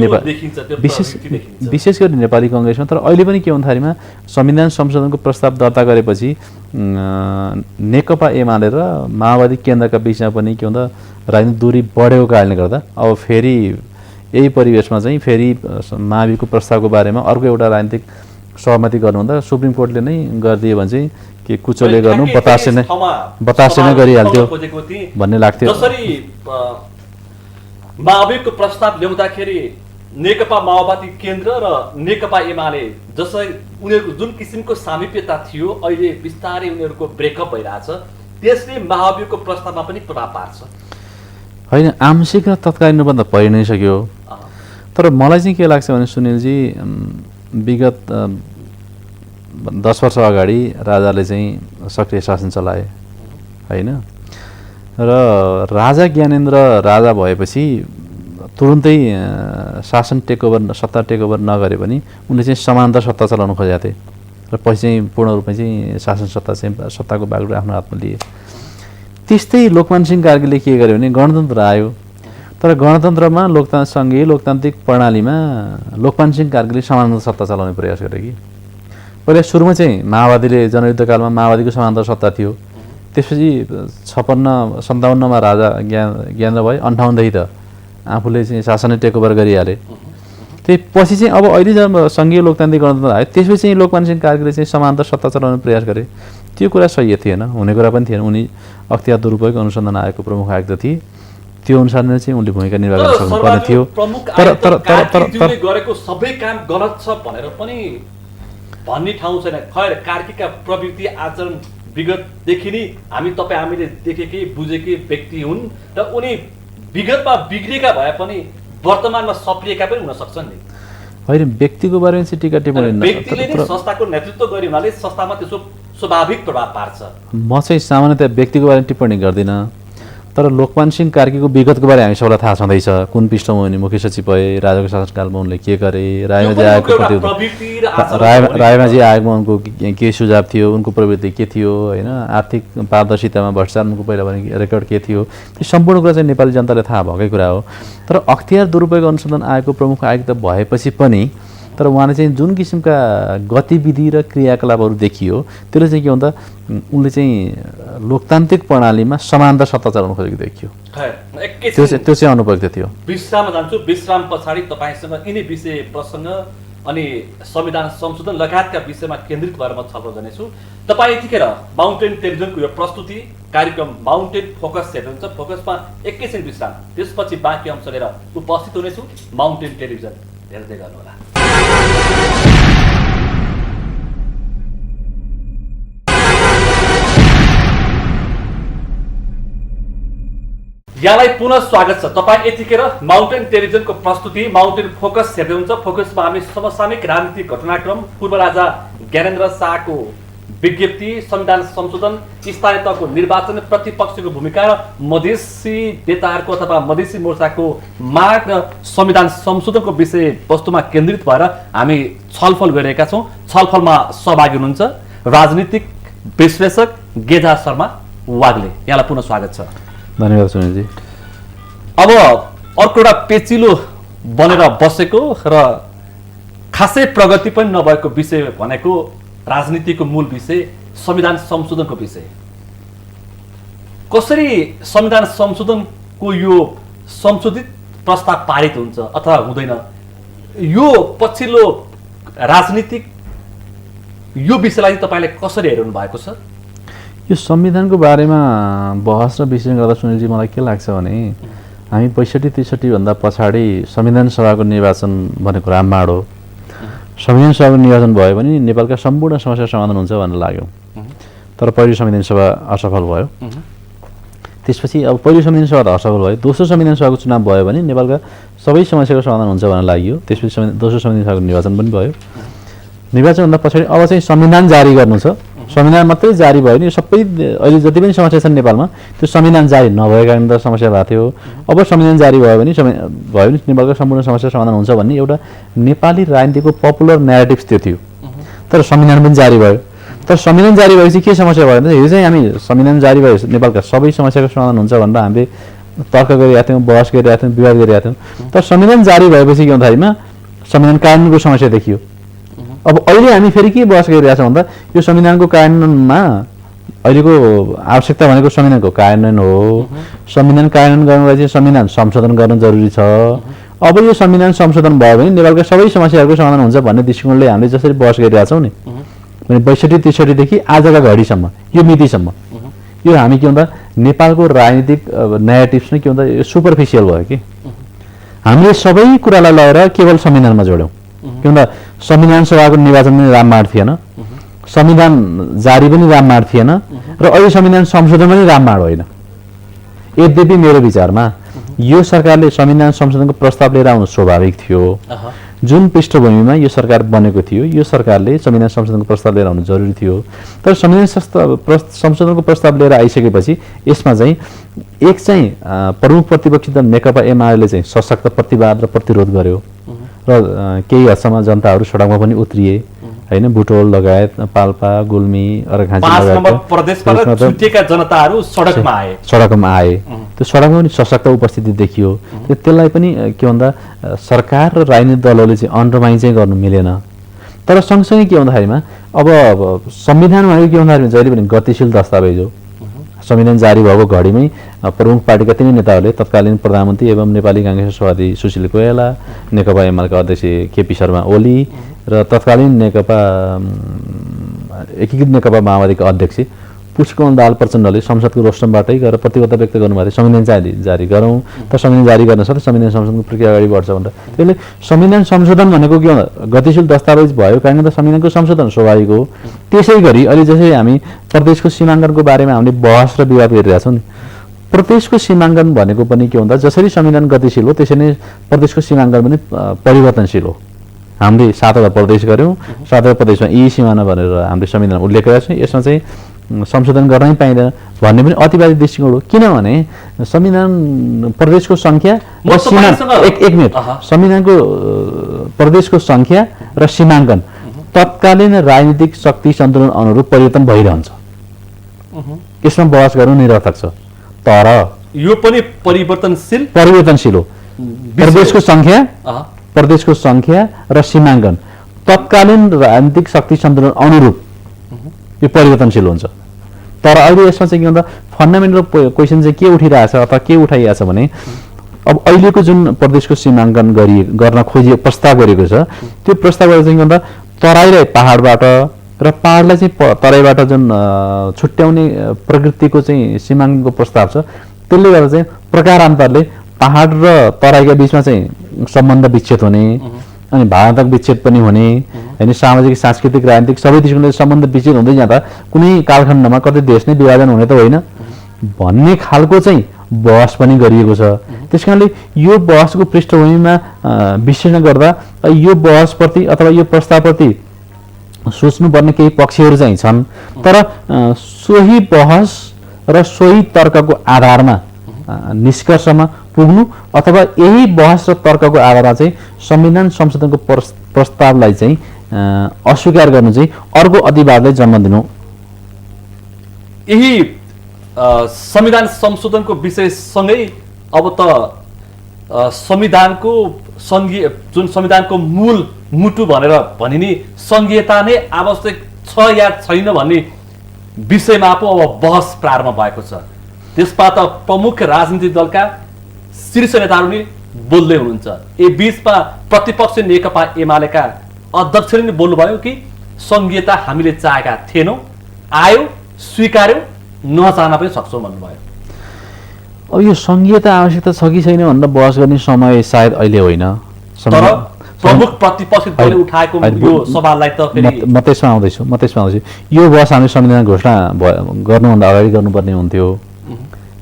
नेपाली कङ्ग्रेसमा। तर अहिले पनि के भन्दाखेरिमा संविधान संशोधनको प्रस्ताव दर्ता गरेपछि नेकपा एमाले र माओवादी केन्द्रका बिचमा पनि के भन्दा राजनीतिक दूरी बढेको कारणले गर्दा अब फेरि यही परिवेशमा चाहिँ फेरि महाभियोगको प्रस्तावको बारेमा अर्को एउटा राजनीतिक सहमति गर्नुभन्दा सुप्रिम कोर्टले नै गरिदियो भने चाहिँ के कुचोले गर्नु बतासे नै गरिहाल्थ्यो भन्ने लाग्थ्यो। जसरी महाभियोगको प्रस्ताव ल्याउँदाखेरि नेकपा माओवादी केन्द्र र नेकपा एमाले जसरी उनीहरूको जुन किसिमको सामिप्यता थियो अहिले बिस्तारै उनीहरूको ब्रेकअप भइरहेछ, त्यसले महाभियोगको प्रस्तावमा पनि प्रभाव पार्छ। होइन, आंशिक र तत्कालीन रूपमा त परि नै सक्यो। तर मलाई चाहिँ के लाग्छ भने सुनिलजी, विगत 10 वर्ष अगाडि राजाले चाहिँ सक्रिय शासन चलाए होइन, र राजा ज्ञानेन्द्र राजा भएपछि तुरुन्तै शासन सत्ता टेकओभर नगरे पनि उनले चाहिँ समान्तर सत्ता चलाउन खोजेका थिए र पछि चाहिँ पूर्ण रूपमा चाहिँ शासन सत्ताको बागडोर आफ्नो हातमा लिए। त्यस्तै लोकमान सिंह कार्कीले के गर्यो भने गणतन्त्र आयो, तर गणतन्त्रमा सङ्घीय लोकतान्त्रिक प्रणालीमा लोकमान सिंह कार्कीले समान्तर सत्ता चलाउने प्रयास गरे कि पहिला सुरुमा चाहिँ माओवादीले जनयुद्धकालमा माओवादीको समान्तर सत्ता थियो, त्यसपछि 56-57मा राजा ज्ञानेन्द्र भए, 58देखि त आफूले चाहिँ शासनै टेकओभर गरिहाले। त्यही पछि चाहिँ अब अहिले जब सङ्घीय लोकतान्त्रिक गणतन्त्र आयो त्यसपछि चाहिँ लोकमान सिंह कार्कीले चाहिँ समान्तर सत्ता चलाउने प्रयास गरे। त्यो कुरा सही थिएन, हुने कुरा पनि थिएन। उनी अख्तियार दुरुपयोग अनुसन्धान आयोगको प्रमुख आयुक्त थिए, त्यो अनुसार नै चाहिँ उनले भूमिका निर्वाह गर्न सक्नुपर्ने थियो। तर गरेको सबै काम गलत छ भनेर पनि भन्ने ठाउँ छैन। खैर, कार्कीका प्रवृत्ति आचरण विगतदेखि नै हामीले देखेकै बुझेकै व्यक्ति हुन् र उनी विगतमा बिग्रेका भए पनि वर्तमानमा सप्रिएका पनि हुन सक्छन् नि। होइन, व्यक्तिको बारेमा चाहिँ टीका टिप्पणी व्यक्तिले नै संस्थाको नेतृत्व गर्ने हुनाले संस्थामा त्यसो स्वाभाविक प्रभाव पार्छ। म चाहिँ सामान्यतया व्यक्तिको बारेमा टिप्पणी गर्दिनँ, तर लोकमान सिंह कार्कीको विगतको बारे हामी सबैलाई थाहा छँदैछ। कुन पृष्ठमा उनी मुख्य सचिव भए, राजाको शासनकालमा उनले के गरे, रायमाझी आयोगमा उनको के सुझाव थियो, उनको प्रवृत्ति के थियो होइन, आर्थिक पारदर्शितामा भ्रष्टाचार उनको पहिला भने रेकर्ड के थियो, त्यो सम्पूर्ण कुरा चाहिँ नेपाली जनताले थाहा भएकै कुरा हो। तर अख्तियार दुरुपयोग अनुसन्धान आयोगको प्रमुख आयुक्त भएपछि पनि तर उहाँले चाहिँ जुन किसिमका गतिविधि र क्रियाकलापहरू देखियो त्यसले चाहिँ के भन्दा उनले चाहिँ लोकतान्त्रिक प्रणालीमा समान्तर सत्ता चलाउन खोजेको देखियो। त्यो चाहिँ अनुपयुक्त थियो। विश्राममा जान्छु, विश्राम पछाडि तपाईँसँग यिनै विषय प्रसङ्ग अनि संविधान संशोधन लगायतका विषयमा केन्द्रित भएर म छलफल गर्नेछु। तपाईँ यतिखेर माउन्टेन टेलिभिजनको यो प्रस्तुति कार्यक्रम माउन्टेन फोकस हेर्नुहुन्छ। फोकसमा एकैछिन विश्राम, त्यसपछि बाँकी अंश लिएर उपस्थित हुनेछु। माउन्टेन टेलिभिजन हेर्दै गर्नुहोला। यहाँलाई पुनः स्वागत छ। तपाईँ यतिखेर माउन्टेन टेलिभिजनको प्रस्तुति माउन्टेन फोकस हेर्दै हुन्छ। फोकसमा हामी समसामयिक राजनीतिक घटनाक्रम, पूर्व राजा ज्ञानेन्द्र शाहको विज्ञप्ति, संविधान संशोधन, स्थानीय तहको निर्वाचन, प्रतिपक्षको भूमिका र मधेसी नेताहरूको अथवा मधेसी मोर्चाको माग र संविधान संशोधनको विषय वस्तुमा केन्द्रित भएर हामी छलफल गरिरहेका छौँ। छलफलमा सहभागी हुनुहुन्छ राजनीतिक विश्लेषक गेजा शर्मा वाग्ले। यहाँलाई पुनः स्वागत छ। धन्यवाद सुनिलजी। अब अर्को एउटा पेचिलो बनेर बसेको र खासै प्रगति पनि नभएको विषय भनेको राजनीतिको मूल विषय संविधान संशोधनको विषय। कसरी संविधान संशोधन को यो संशोधित प्रस्ताव पारित हुन्छ अथवा हुँदैन, यो पछिल्लो राजनीतिक यो विषयलाई तपाईँले कसरी हेर्नु भएको छ? यो संविधानको बारेमा बहस र विश्लेषण गर्दा सुनिलजी मलाई के लाग्छ भने हामी 65-63 भन्दा पछाडि संविधान सभाको निर्वाचन भनेको रामबाण हो। संविधान सभाको निर्वाचन भयो भने नेपालका सम्पूर्ण समस्या समाधान हुन्छ भन्ने लाग्यो। तर पहिलो संविधान सभा असफल भयो। त्यसपछि अब पहिलो संविधान सभा त असफल भयो, दोस्रो संविधान सभाको चुनाव भयो भने नेपालका सबै समस्याको समाधान हुन्छ भन्ने लाग्यो। त्यसपछि दोस्रो संविधान सभाको निर्वाचन पनि भयो। निर्वाचनभन्दा पछाडि अब चाहिँ संविधान जारी गर्नु छ। संविधान मात्रै जारी भयो भने सबै अहिले जति पनि समस्या छन् नेपालमा त्यो संविधान जारी नभएको कारण त समस्या भएको थियो। अब संविधान जारी भयो भने नेपालका सम्पूर्ण समस्या समाधान हुन्छ भन्ने एउटा नेपाली राजनीतिको पपुलर न्यारेटिभ त्यो थियो। तर संविधान पनि जारी भयो। तर संविधान जारी भएपछि के समस्या भयो भने यो चाहिँ हामी संविधान जारी भए नेपालका सबै समस्याको समाधान हुन्छ भनेर हामीले तर्क गरिरहेका थियौँ, बहस गरिरहेका थियौँ, विवाद गरिरहेका थियौँ। तर संविधान जारी भएपछि के भन्दाखेरिमा संविधान कानुनको समस्या देखियो। अब अहिले हामी फेरि के बहस गरिरहेका छौँ भन्दा यो संविधानको कार्यान्वयनमा अहिलेको आवश्यकता भनेको संविधानको कार्यान्वयन हो। संविधान कार्यान्वयन गर्नलाई चाहिँ संविधान संशोधन गर्न जरुरी छ। अब यो संविधान संशोधन भयो भने नेपालका सबै समस्याहरूको समाधान हुन्छ भन्ने दृष्टिकोणले हामीले जसरी बहस गरिरहेका छौँ नि, भने 62-63 देखि आजका घडीसम्म यो मितिसम्म यो हामी के भन्दा नेपालको राजनीतिक न्यारेटिभ्स नै के भन्दा यो सुपरफिसियल भयो कि हामीले सबै कुरालाई लगेर केवल संविधानमा जोड्यौँ। के भन्दा संविधान सभाको निर्वाचन पनि रामबाण थिएन, संविधान जारी पनि रामबाण थिएन र अहिले संविधान संशोधन पनि रामबाण होइन। यद्यपि मेरो विचारमा यो सरकारले संविधान संशोधनको प्रस्ताव लिएर आउनु स्वाभाविक थियो। जुन पृष्ठभूमिमा यो सरकार बनेको थियो यो सरकारले संविधान संशोधनको प्रस्ताव लिएर आउनु जरुरी थियो। तर संविधान संशोधनको प्रस्ताव लिएर आइसकेपछि यसमा चाहिँ एक चाहिँ प्रमुख प्रतिपक्षी दल नेकपा एमाले चाहिँ सशक्त प्रतिवाद र प्रतिरोध गर्यो र केही हदसम्म जनताहरू सडकमा पनि उत्रिए हैन। बुटोल लगायत पाल्पा, गुल्मी, अर्घाँची लगायत जनताहरू सडकमा आए। त्यो सडकमा पनि सशक्त उपस्थिति देखियो। त्यसलाई पनि के भन्दा सरकार र राजनीतिक दलहरूले चाहिँ अन्डरमाइन चाहिँ गर्नु मिलेन। तर सँगसँगै के भन्दाखेरिमा अब संविधान भनेको के भन्दाखेरि जहिले पनि गतिशील दस्तावेज हो। संविधान जारी भएको घडीमै प्रमुख पार्टीका तिनै नेताहरूले तत्कालीन प्रधानमन्त्री एवं नेपाली कांग्रेस सभापति सुशील कोइराला, नेकपा एमालेका अध्यक्ष केपी शर्मा ओली र तत्कालीन एकीकृत नेकपा माओवादीका अध्यक्ष पुष्पकमल दाहाल प्रचण्डले संसदको रोस्टमबाटै गएर प्रतिबद्धता व्यक्त गर्नुभएको थियो संविधान जारी गरौँ। तर संविधान जारी गर्न साथै संविधान संशोधनको प्रक्रिया अगाडि बढ्छ भनेर। त्यसले संविधान संशोधन भनेको के भन्दा गतिशील दस्तावेज भयो कारण त संविधानको संशोधन स्वाभाविक हो। त्यसै गरी अहिले जसरी हामी प्रदेशको सीमाङ्कनको बारेमा हामीले बहस र विवाद गरिरहेका छौँ नि, प्रदेशको सीमाङ्कन भनेको पनि के भन्दा जसरी संविधान गतिशील हो त्यसरी नै प्रदेशको सीमाङ्कन पनि परिवर्तनशील हो। हामीले 7वटा प्रदेश गऱ्यौँ, 7वटा प्रदेशमा यी सिमाना भनेर हामीले संविधान उल्लेख गरेका छौँ। यसमा चाहिँ संशोधन गर्नै पाइँदैन भन्ने पनि अतिवादी दृष्टिकोण हो। किनभने संविधान प्रदेशको सङ्ख्या र सीमा एक मिनट संविधानको प्रदेशको सङ्ख्या र सीमाङ्कन तत्कालीन राजनीतिक शक्ति सन्तुलन अनुरूप परिवर्तन भइरहन्छ। यसमा बहस गर्नु निरर्थक छ। तर यो पनि परिवर्तनशील हो। प्रदेशको सङ्ख्या र सीमाङ्कन तत्कालीन राजनीतिक शक्ति सन्तुलन अनुरूप यो परिवर्तनशील हुन्छ। तर अहिले यसमा चाहिँ के भन्दा फन्डामेन्टल क्वेसन चाहिँ के उठिरहेछ अथवा के उठाइरहेछ भने अब अहिलेको जुन प्रदेशको सीमाङ्कन गर्न प्रस्ताव गरेको छ त्यो प्रस्तावबाट चाहिँ के भन्दा तराई र पहाडबाट र पहाडलाई चाहिँ तराईबाट जुन छुट्याउने प्रकृतिको चाहिँ सीमाङ्कनको प्रस्ताव छ त्यसले गर्दा चाहिँ प्रकारान्तरले पहाड र तराईका बिचमा चाहिँ सम्बन्ध विच्छेद हुने अनि भावनात्मक विच्छेद पनि हुने हैन। सामाजिक सांस्कृतिक राजनीतिक सबै दृष्टिकोणले सम्बन्ध विच्छेद हुँदै जाँदा कुनै कालखण्डमा कतै देश नै विभाजन हुने त होइन भन्ने खालको चाहिँ बहस पनि गरिएको छ। त्यसकारणले यो बहसको पृष्ठभूमिमा विश्लेषण गर्दा यो बहसप्रति अथवा यो प्रस्तावप्रति सोच्नुपर्ने केही पक्षहरू चाहिँ छन्। तर सोही बहस र सोही तर्कको आधारमा निष्कर्षमा पुग्नु अथवा यही बहस र तर्कको आधारमा चाहिँ संविधान संशोधनको प्रस्तावलाई चाहिँ अस्वीकार गर्नु चाहिँ अर्को अतिवादलाई जन्म दिनु। यही संविधान संशोधनको विषयसँगै अब त संविधानको संघीय जुन संविधानको मूल मुटु भनेर भनिने संघीयता नै आवश्यक छ या छैन भन्ने विषयमा पो अब बहस प्रारम्भ भएको छ। त्यसबाट प्रमुख राजनीतिक दलका शीर्ष नेताहरू नि बोल्दै हुनुहुन्छ। यो बीचमा प्रतिपक्ष नेकपा एमालेका अध्यक्षले नि बोल्नुभयो कि संघीयता हामीले चाहेका थिएनौँ, आयो, स्वीकार्यौँ, नचाहन पनि सक्छौँ भन्नुभयो। अब यो संघीयता आवश्यकता छ कि छैन भनेर बहस गर्ने समय सायद अहिले होइन। तर प्रमुख प्रतिपक्षी दलले उठाएको यो सवाललाई त फेरि म त्यसमा आउँदैछु। यो बहस हामीले संविधान घोषणा गर्नुभन्दा अगाडि गर्नुपर्ने हुन्थ्यो।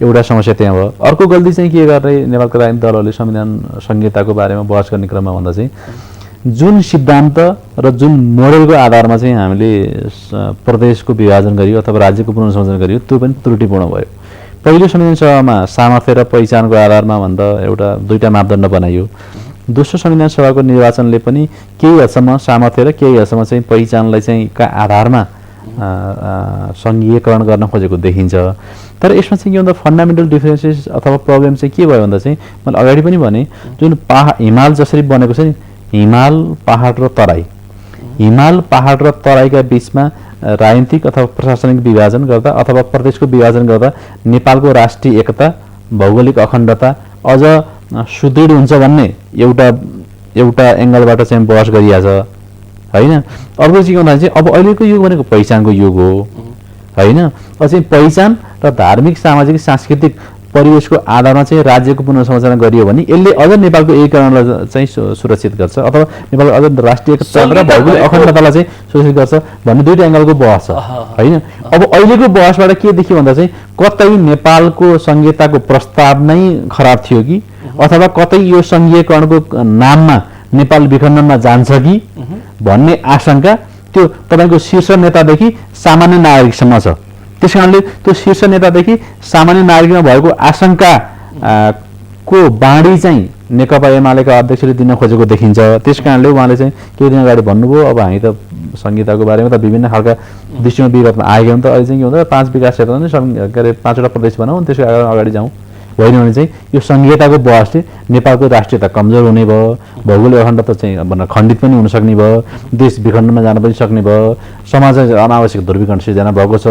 एउटा समस्या त्यहाँ भयो। अर्को गल्ती चाहिँ के गर्ने नेपालका राजनीतिक दलहरूले संविधान संहिताको बारेमा बहस गर्ने क्रममा भन्दा चाहिँ जुन सिद्धान्त र जुन मोडेलको आधारमा चाहिँ हामीले प्रदेशको विभाजन गरियो अथवा राज्यको पुनर्संयोजन गरियो त्यो पनि त्रुटिपूर्ण भयो। पहिलो संविधान सभामा सामर्थ्य र पहिचानको आधारमा भन्दा दुईटा मापदण्ड बनाइयो। दोस्रो संविधान सभाको निर्वाचनले पनि केही हदसम्म सामर्थ्य र केही हदसम्म चाहिँ पहिचानलाई चाहिँ का आधारमा सङ्घीयकरण गर्न खोजेको देखिन्छ। तर यसमा चाहिँ के भन्दा फन्डामेन्टल डिफरेन्सेस अथवा प्रब्लम चाहिँ के भयो भन्दा चाहिँ मैले अगाडि पनि भने जुन हिमाल जसरी बनेको छ नि, हिमाल पहाड र तराई, हिमाल पहाड र तराईका बिचमा राजनीतिक अथवा प्रशासनिक विभाजन गर्दा अथवा प्रदेशको विभाजन गर्दा नेपालको राष्ट्रिय एकता, भौगोलिक अखण्डता अझ सुदृढ हुन्छ भन्ने एउटा एङ्गलबाट चाहिँ बहस गरिएको छ होइन। अर्को चाहिँ के भन्दा चाहिँ अब अहिलेको युग भनेको पहिचानको युग हो होइन। चाहिँ पहिचान र धार्मिक, सामाजिक, सांस्कृतिक परिवेशको आधारमा चाहिँ राज्यको पुनर्संरचना गरियो भने यसले अझ नेपालको एकीकरणलाई चाहिँ सुरक्षित गर्छ अथवा नेपालको अझ राष्ट्रिय एकता र भौगोलिक अखण्डतालाई चाहिँ सुरक्षित गर्छ भन्ने दुईटा एङ्गलको बहस छ होइन। अब अहिलेको बहसबाट के देखियो भन्दा चाहिँ कतै नेपालको संघीयताको प्रस्ताव नै खराब थियो कि अथवा कतै यो संघीयकरणको नाममा नेपाल विखण्डनमा जान्छ कि भन्ने आशंका त्यो तपाईको शीर्ष नेतादेखि सामान्य नागरिकसम्म छ। त्यसकारणले त्यो शीर्ष नेतादेखि सामान्य नागरिकमा भएको आशंका को बाँडी चाहिँ नेकपा एमालेका अध्यक्षले दिन खोजेको देखिन्छ। त्यसकारणले उहाँले चाहिँ केही दिन अगाडि भन्नुभयो अब हामी त संहिताको बारेमा त विभिन्न खालका दृष्टिमा विगतमा आएका हुन् त अहिले चाहिँ के भन्दा 5 विकास क्षेत्रमा नै के अरे 5वटा प्रदेश बनाऊ त्यसको अगाडि जाउँ होइन भने चाहिँ यो संघीयताको बहसले नेपालको राष्ट्रियता कमजोर हुने भयो, भौगोलिक अखण्डता चाहिँ खण्डित पनि हुन सक्ने भयो, देश विखण्डनमा जान पनि सक्ने भयो, समाज अनावश्यक ध्रुवीकरण सिर्जना भएको छ,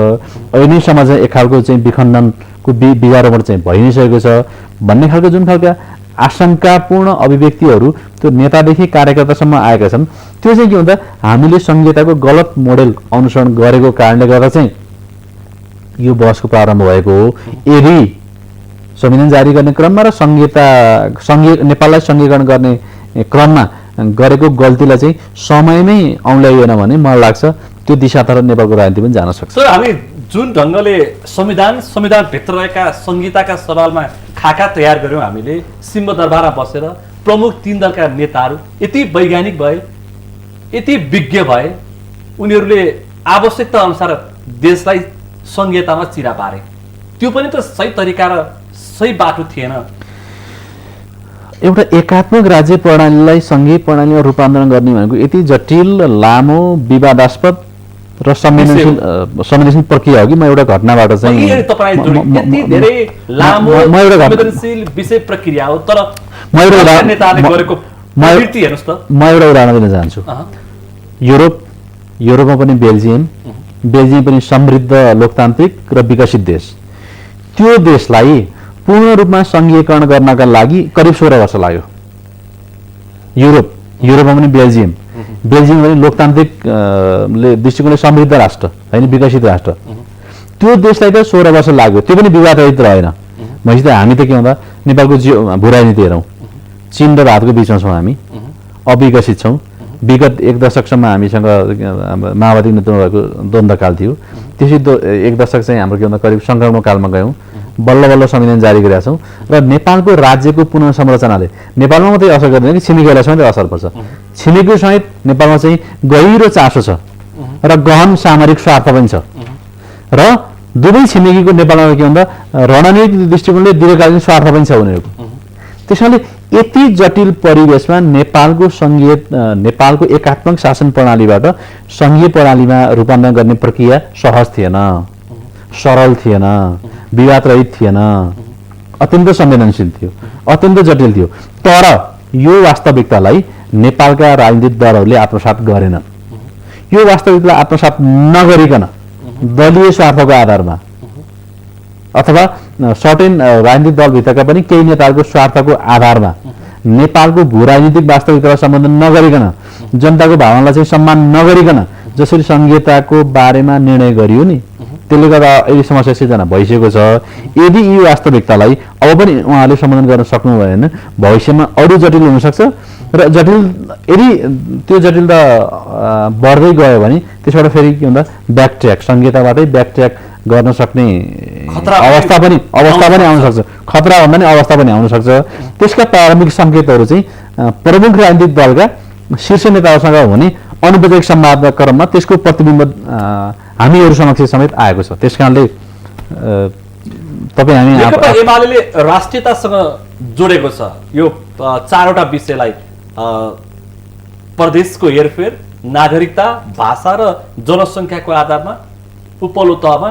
अहिले नै समाज एक खालको चाहिँ विखण्डनको बिगारोबाट चाहिँ भइ नै सकेको छ भन्ने खालको जुन खालका आशंकापूर्ण अभिव्यक्तिहरू त्यो नेतादेखि कार्यकर्तासम्म आएका छन्। त्यो चाहिँ के भन्दा हामीले संघीयताको गलत मोडेल अनुसरण गरेको कारणले गर्दा चाहिँ यो बहसको प्रारम्भ भएको हो। यदि संविधान जारी गर्ने क्रममा र नेपाललाई संघीकरण गर्ने क्रममा गरेको गल्तीलाई चाहिँ समयमै औँल्याइएन भने मलाई लाग्छ त्यो दिशातर्फ नेपालको राजनीति पनि जान सक्छ। सर, हामी जुन ढङ्गले संविधानभित्र रहेका संहिताका सवालमा खाका तयार गर्यौँ, हामीले सिंहदरबारमा बसेर प्रमुख 3 दलका नेताहरू यति वैज्ञानिक भए, यति विज्ञ भए, उनीहरूले आवश्यकता अनुसार देशलाई संघीयतामा चिरा पारे। त्यो पनि त सही तरिका र सही बाटो थिएन। एउटा एकात्मक राज्य प्रणालीलाई संघीय प्रणालीमा रूपान्तरण गर्ने भनेको यति जटिल, लामो, विवादास्पद र संवेदनशील प्रक्रिया हो कि म एउटा घटनाबाट चाहिँ म एउटा उदाहरण दिन चाहन्छु। युरोपमा पनि बेल्जियम पनि समृद्ध, लोकतान्त्रिक र विकसित देश। त्यो देशलाई पूर्ण रूपमा संघीयकरण गर्नका लागि करिब 16 वर्ष लाग्यो। युरोपमा पनि बेल्जियम पनि लोकतान्त्रिक दृष्टिकोणले समृद्ध राष्ट्र होइन, विकसित राष्ट्र। त्यो देशलाई त 16 वर्ष लाग्यो, त्यो पनि विवादरहित रहेन। भनेपछि त हामी त के भन्दा नेपालको भू राजनीति हेरौँ, चीन र भारतको बिचमा छौँ, हामी अविकसित छौँ। विगत 1 दशकसम्म हामीसँग माओवादी नेतृत्व भएको द्वन्द्वकाल थियो। त्यसै 1 दशक चाहिँ हाम्रो के भन्दा करिब सङ्क्रमण कालमा गयौँ, बल्ल बल्ल संविधान जारी गरेका छौँ र नेपालको राज्यको पुनर्संरचनाले नेपालमा मात्रै असर गर्दैन कि छिमेकीहरूलाई समेत असर पर्छ। छिमेकी सहित नेपालमा चाहिँ गहिरो चासो छ र गहन सामरिक स्वार्थ पनि छ र दुवै छिमेकीको नेपालमा के भन्दा रणनीतिक दृष्टिकोणले दीर्घकालीन स्वार्थ पनि छ उनीहरूको। त्यसैले यति जटिल परिवेशमा नेपालको एकात्मक शासन प्रणालीबाट संघीय प्रणालीमा रूपान्तरण गर्ने प्रक्रिया सहज थिएन, सरल थिएन, विवादरहित थिएन, अत्यन्त संवेदनशील थियो, अत्यन्त जटिल थियो। तर यो वास्तविकतालाई नेपालका राजनीतिक दलहरूले आत्मसात गरेनन्। यो वास्तविकतालाई आत्मसात नगरिकन दलीय स्वार्थको आधारमा अथवा सर्टेन राजनीतिक दलभित्रका पनि केही नेताहरूको स्वार्थको आधारमा नेपालको भू राजनीतिक वास्तविकतालाई सम्बोधन नगरिकन जनताको भावनालाई चाहिँ सम्मान नगरिकन जसरी संहिताको बारेमा निर्णय गरियो नि त्यसले गर्दा अहिले समस्या सिर्जना भइसकेको छ। यदि यी वास्तविकतालाई अब पनि उहाँले सम्बोधन गर्न सक्नु भएन भविष्यमा अरू जटिल हुनसक्छ र जटिल यदि त्यो जटिलता बढ्दै गयो भने त्यसबाट फेरि के भन्दा ब्याक ट्र्याक संहिताबाटै ब्याक ट्र्याक गर्न सक्ने अवस्था पनि आउन सक्छ। खतरा भन्दा नि अवस्था पनि आउन सक्छ। त्यसका प्रारम्भिक सङ्केतहरू चाहिँ प्रमुख राजनीतिक दलका शीर्ष नेताहरूसँग हुने अनौपचारिक संवादका क्रममा त्यसको प्रतिबिम्ब हामीहरू समक्ष समेत आएको छ। त्यसकारणले तपाईँ हामी एमाले राष्ट्रियतासँग जोडेको छ यो चारवटा विषयलाई प्रदेशको हेरफेर, नागरिकता, भाषा र जनसङ्ख्याको आधारमा उपल्लो तहमा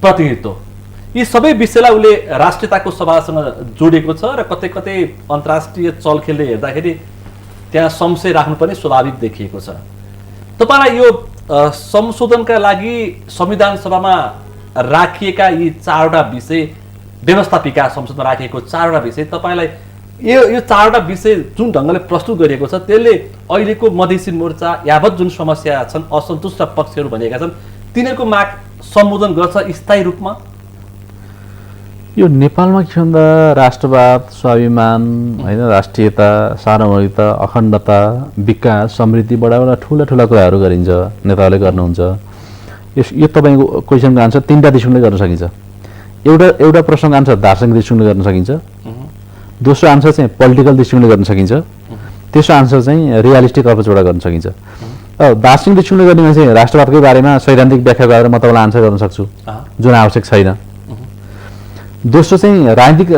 प्रतिनिधित्व, यी सबै विषयलाई उसले राष्ट्रियताको सभासँग जोडेको छ र कतै कतै अन्तर्राष्ट्रिय चलखेलले हेर्दाखेरि त्यहाँ संशय राख्नु पनि स्वाभाविक देखिएको छ। तपाईँलाई यो संशोधनका लागि संविधान सभामा राखिएका यी चारवटा विषय, व्यवस्थापिका संसदमा राखिएको चारवटा विषय, तपाईँलाई यो चारवटा विषय जुन ढङ्गले प्रस्तुत गरिएको छ त्यसले अहिलेको मधेसी मोर्चा यावत जुन समस्या छन्, असन्तुष्ट पक्षहरू भनेका छन्, तिनीहरूको माग सम्बोधन गर्छ स्थायी रूपमा? यो नेपालमा के भन्दा राष्ट्रवाद, स्वाभिमान, होइन, राष्ट्रियता, सार्वभौमिकता, अखण्डता, विकास, समृद्धि बढाउन ठुला ठुला कुराहरू गरिन्छ, नेताहरूले गर्नुहुन्छ। यो तपाईँको क्वेसनको आन्सर तीनटा दृष्टिकोणले गर्न सकिन्छ। एउटा प्रश्नको आन्सर दार्शनिक दृष्टिकोणले गर्न सकिन्छ, दोस्रो आन्सर चाहिँ पोलिटिकल दृष्टिकोणले गर्न सकिन्छ, तेस्रो आन्सर चाहिँ रियलिस्टिक अप्रोचबाट गर्न सकिन्छ। दार्शनिक दृष्टिकोणले गर्ने मान्छे राष्ट्रवादकै बारेमा सैद्धान्तिक व्याख्या गरेर म तपाईँलाई आन्सर गर्न सक्छु जुन आवश्यक छैन। दोस्रो चाहिँ राजनीतिक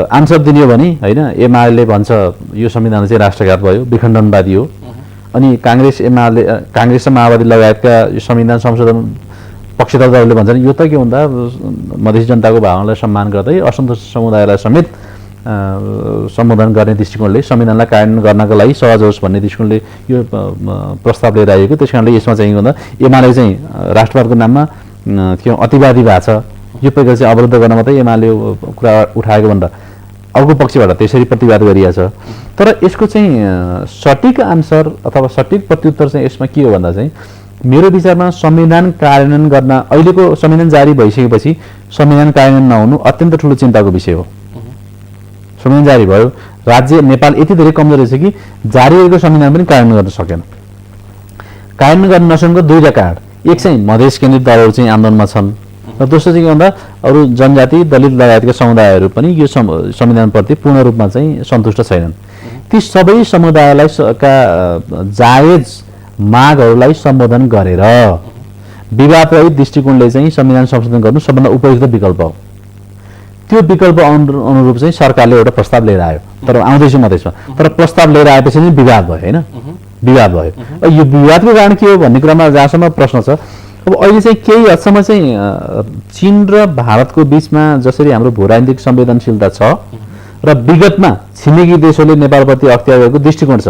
आन्सर दिने हो भने होइन, एमाले भन्छ यो संविधान चाहिँ राष्ट्रघात भयो, विखण्डनवादी हो, अनि काङ्ग्रेस र माओवादी लगायतका यो संविधान संशोधन पक्षधरहरूले भन्छन् यो त के भन्दा मधेसी जनताको भावनालाई सम्मान गर्दै असन्तुष्ट समुदायलाई समेत सम्बोधन गर्ने दृष्टिकोणले संविधानलाई कार्यान्वयन गर्नको लागि सहज होस् भन्ने दृष्टिकोणले यो प्रस्ताव लिएर आएको। त्यस कारणले यसमा चाहिँ भन्दा एमाले चाहिँ राष्ट्रवादको नाममा के अतिवादी भएको छ, यो प्रक्रिया चाहिँ अवरुद्ध गर्न मात्रै एमाले कुरा उठाएको भन्दा अर्को पक्षबाट त्यसरी प्रतिवाद गरिएको छ। तर यसको चाहिँ सठिक आन्सर अथवा सठिक प्रत्युत्तर चाहिँ यसमा के हो भन्दा चाहिँ मेरो विचारमा संविधान कार्यान्वयन गर्न अहिलेको संविधान जारी भइसकेपछि संविधान कार्यान्वयन नहुनु अत्यन्त ठुलो चिन्ताको विषय हो। संविधान जारी भयो, राज्य नेपाल यति धेरै कमजोर रहेछ कि जारी गरेको संविधान पनि कार्यान्वयन गर्न सकेन। कार्यान्वयन गर्न नसकेको दुईटा कारण, एक चाहिँ मधेस केन्द्रित दलहरू चाहिँ आन्दोलनमा छन् र दोस्रो चाहिँ के भन्दा अरू जनजाति, दलित लगायतका समुदायहरू पनि यो संविधानप्रति पूर्ण रूपमा चाहिँ सन्तुष्ट छैनन्। ती सबै समुदायलाई का जायज मागहरूलाई सम्बोधन गरेर विवादरहित दृष्टिकोणले चाहिँ संविधान संशोधन गर्नु सबभन्दा उपयुक्त विकल्प हो। त्यो विकल्प अनुरूप चाहिँ सरकारले एउटा प्रस्ताव लिएर आयो, तर आउँदैछ मधेसमा, तर प्रस्ताव लिएर आएपछि नै विवाद भयो, होइन, विवाद भयो। यो विवादको कारण के हो भन्ने कुरामा जहाँसम्म प्रश्न छ, अब अहिले चाहिँ केही हदसम्म चाहिँ चीन र भारतको बिचमा जसरी हाम्रो भू राजनीतिक संवेदनशीलता छ र विगतमा छिमेकी देशहरूले नेपालप्रति अख्तियार गरेको दृष्टिकोण छ।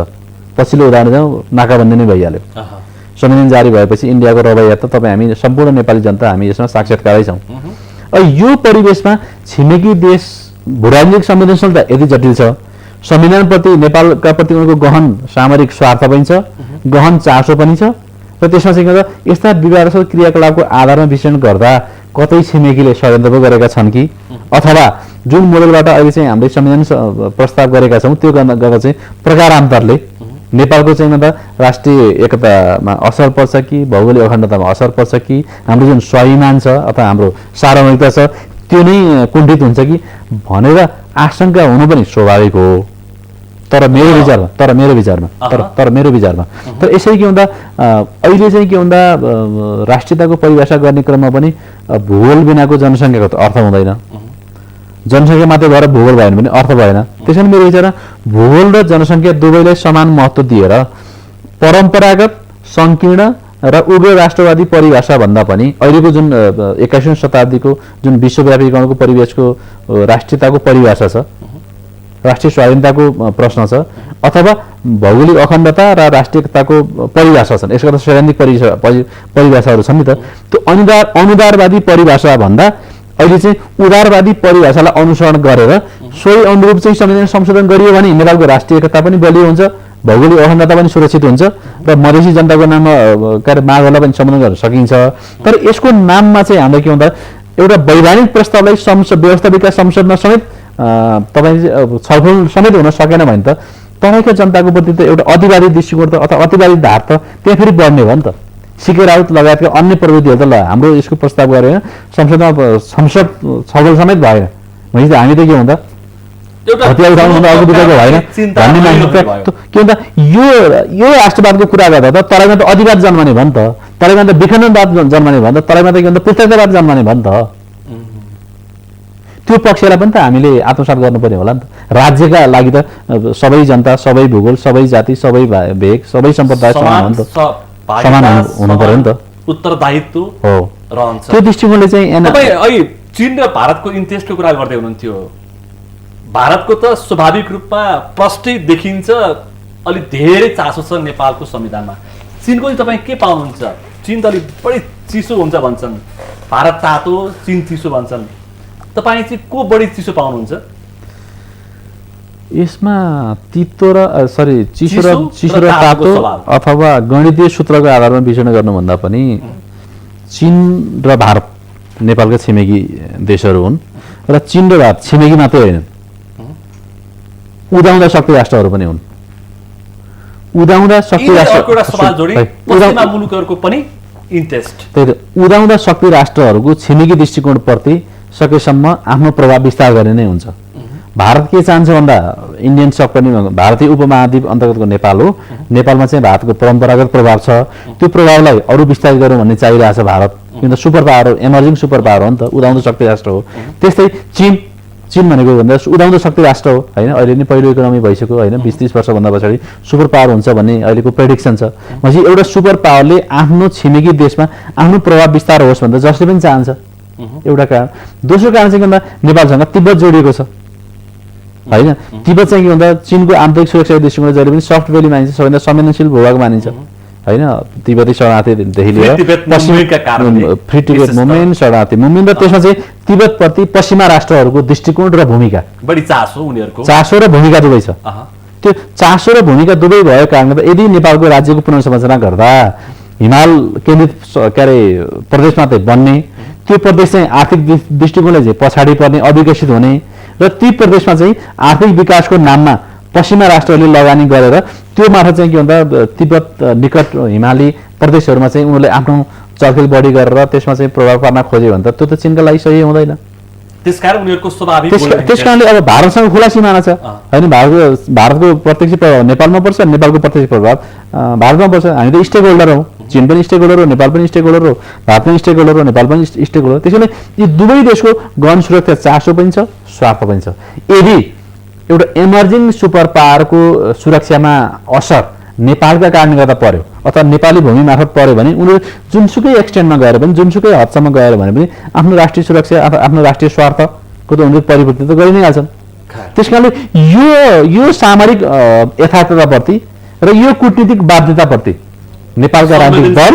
पछिल्लो उदाहरण चाहिँ नाकाबन्दी नै भइहाल्यो। संविधान जारी भएपछि इन्डियाको रवैया त तपाईँ हामी सम्पूर्ण नेपाली जनता हामी यसमा साक्षात्कारै छौँ। यो परिवेशमा छिमेकी देश भू राजनीतिक संवेदनशीलता यदि जटिल छ, संविधानप्रति नेपालका प्रति उनको गहन सामरिक स्वार्थ पनि छ, गहन चासो पनि छ र त्यसमा चाहिँ गर्दा यस्ता विवादास्पद क्रियाकलापको आधारमा विश्लेषण गर्दा कतै छिमेकीले षड्यन्त्र पो गरेका छन् कि अथवा जुन मोडलबाट अहिले चाहिँ हामीले संविधान प्रस्ताव गरेका छौँ त्यो गर्दा चाहिँ प्रकारान्तरले नेपालको चाहिँ भन्दा राष्ट्रिय एकतामा असर पर्छ कि भौगोलिक अखण्डतामा असर पर्छ कि हाम्रो जुन स्वाभिमान छ अथवा हाम्रो सार्वभौमिकता छ त्यो नै कुण्ठित हुन्छ कि भनेर आशंका हुनु पनि स्वाभाविक हो। तर मेरो विचारमा तर यसरी के भन्दा अहिले चाहिँ के भन्दा राष्ट्रियताको परिभाषा गर्ने क्रममा पनि भूगोल बिनाको जनसङ्ख्याको अर्थ हुँदैन, जनसङ्ख्या मात्रै भएर भूगोल भएन भने अर्थ भएन। त्यसैले मेरो विचारमा भूगोल र जनसङ्ख्या दुवैलाई समान महत्त्व दिएर परम्परागत सङ्कीर्ण र उग्र राष्ट्रवादी परिभाषा भन्दा पनि अहिलेको जुन 21औं शताब्दीको जुन विश्वव्यापीकरणको परिवेशको राष्ट्रियताको परिभाषा छ, राष्ट्रिय स्वाधीनताको प्रश्न छ अथवा भौगोलिक अखण्डता र राष्ट्रियताको परिभाषा छन्, यसका त सैद्धान्तिक परिभाषाहरू छन् नि त। त्यो अनुदारवादी परिभाषा भन्दा अहिले चाहिँ उदारवादी परिभाषालाई अनुसरण गरेर सोही अनुरूप चाहिँ संविधान संशोधन गरियो भने नेपालको राष्ट्रिय एकता पनि बलियो हुन्छ, भौगोलिक अखण्डता पनि सुरक्षित हुन्छ र मधेसी जनताको नाममा के अरे मागहरूलाई पनि सम्बोधन गर्न सकिन्छ। तर यसको नाममा चाहिँ हाम्रो के भन्दा एउटा वैधानिक प्रस्तावलाई व्यवस्था विकास संसदमा समेत तपाईँ छलफल समेत हुन सकेन भने त तपाईँको जनताको प्रति त एउटा अतिवादी दृष्टिकोण त अथवा अतिवादी धार त त्यहाँ फेरि बढ्ने भयो नि त। सिके राउत लगायतका अन्य प्रविधिहरू त ल हाम्रो यसको प्रस्ताव गरेर संसद छलफल समेत भएन भनेपछि हामी त के भन्दा हतियार उठाउनुभन्दा अघि बितेको भएन भन्ने मान्छे के भन्दा यो राष्ट्रवादको कुरा गर्दा त तरैमा त अधिवाद जन्मने भयो नि त, तरैमा त विखण्डनवाद जन्मने भयो नि त, तरैमा त के भन्दा पुस्तकवाद जन्मने भयो नि त। त्यो पक्षलाई पनि त हामीले आत्मसात गर्नुपर्ने होला नि त। राज्यका लागि त सबै जनता, सबै भूगोल, सबै जाति, सबै भेग, सबै सम्प्रदाय समान हो नि त, समान हुनु पर्यो नि त, उत्तरदायित्व हो रहन्छ। त्यो दृष्टिकोणले चाहिँ तपाईँ अहिले चीन र भारतको इन्ट्रेस्टको कुरा गर्दै हुनुहुन्थ्यो। भारतको त स्वाभाविक रूपमा प्रष्टै देखिन्छ अलि धेरै चासो छ नेपालको संविधानमा। चीनको चाहिँ तपाईँ के पाउनुहुन्छ? चीन त अलिक बढी चिसो हुन्छ भन्छन्, भारत तातो, चीन चिसो भन्छन्। तपाईँ चाहिँ को बढी चिसो पाउनुहुन्छ? यसमा चिसो र तातो अथवा गणितीय सूत्रको आधारमा विश्लेषण गर्नुभन्दा पनि चीन र भारत नेपालका छिमेकी देशहरू हुन् र चीन र भारत छिमेकी मात्रै होइनन्, उदाउँदा शक्ति राष्ट्रहरू पनि हुन्। उदाउँदा शक्ति उदाउँदा शक्ति राष्ट्रहरूको छिमेकी दृष्टिकोणप्रति सकेसम्म आफ्नो प्रभाव विस्तार गर्ने नै हुन्छ। भारत के चाहन्छ भन्दा इन्डियन सक पनि भारतीय उपमहाद्वीप अन्तर्गतको नेपाल हो, नेपालमा चाहिँ भारतको परम्परागत प्रभाव छ, त्यो प्रभावलाई अरू विस्तारित गरौँ भन्ने चाहिरहेछ भारत, किन सुपर पावर हो, इमर्जिङ सुपर पावर हो नि त, उदाउँदो शक्ति राष्ट्र हो। त्यस्तै चीन भनेको भन्दा उदाउँदो शक्ति राष्ट्र हो होइन, अहिले नै पहिलो इकोनोमी भइसक्यो होइन, 20-30 वर्षभन्दा पछाडि सुपर पावर हुन्छ भन्ने अहिलेको प्रेडिक्सन छ। भनेपछि एउटा सुपर पावरले आफ्नो छिमेकी देशमा आफ्नो प्रभाव विस्तार होस् भन्दा जसले पनि चाहन्छ, एउटा कारण। दोस्रो कारण चाहिँ के भन्दा नेपालसँग तिब्बत जोडिएको छ होइन, तिब्बत चाहिँ के भन्दा चीनको आन्तरिक सुरक्षा दृष्टिकोणले जहिले पनि सफ्ट भ्याली मानिन्छ, सबैभन्दा संवेदनशील भूभाग मानिन्छ होइन। तिब्बती शरणार्थीदेखि लिएर फ्री टिबेट मुभमेन्ट, शरणार्थी मुभमेन्ट र त्यसमा चाहिँ तिब्बतप्रति पश्चिमा राष्ट्रहरूको दृष्टिकोण र भूमिका, बढी चासो उनीहरूको चासो र भूमिका दुवै छ। त्यो चासो र भूमिका दुवै भएको कारणले यदि नेपालको राज्यको पुनर्संरचना गर्दा हिमाल केन्द्रित के अरे प्रदेश मात्रै बन्ने, त्यो प्रदेश चाहिँ आर्थिक दृष्टिकोणले चाहिँ पछाडि पर्ने, अविकसित हुने र ती प्रदेशमा चाहिँ आर्थिक विकासको नाममा पश्चिमा राष्ट्रहरूले लगानी गरेर त्यो मार्फत चाहिँ के भन्दा तिब्बत निकट हिमाली प्रदेशहरूमा चाहिँ उनीहरूले आफ्नो चलखेल बढी गरेर त्यसमा चाहिँ प्रभाव पार्न खोज्यो भने त त्यो त चीनका लागि सही हुँदैन। त्यसकारण उनीहरूको स्वाभाविक त्यसकारणले अब भारतसँग खुला सिमाना छ होइन, भारतको प्रत्यक्ष प्रभाव नेपालमा पर्छ, नेपालको प्रत्यक्ष प्रभाव भारतमा पर्छ। हामी त स्टेक होल्डर हौँ, चीन पनि स्टेक होल्डर हो, नेपाल पनि स्टेक होल्डर हो, भारत पनि स्टेक होल्डर हो, नेपाल पनि स्टेक होल्डर। त्यसैले यी दुवै देशको गहन सुरक्षा चासो पनि छ, स्वार्थ पनि छ। यदि एउटा इमर्जिङ सुपर पावरको सुरक्षामा असर नेपालका कारणले गर्दा पर्यो अथवा नेपाली भूमि मार्फत पर्यो भने उनीहरू जुनसुकै एक्सटेन्डमा गएर पनि, जुनसुकै हदसम्म गएर भने पनि आफ्नो राष्ट्रिय सुरक्षा अथवा आफ्नो राष्ट्रिय स्वार्थको त उनीहरू परिवर्तित त गरि नै हाल्छन्। त्यस कारणले यो सामरिक यथार्थताप्रति र यो कूटनीतिक बाध्यताप्रति नेपालका राजनीतिक दल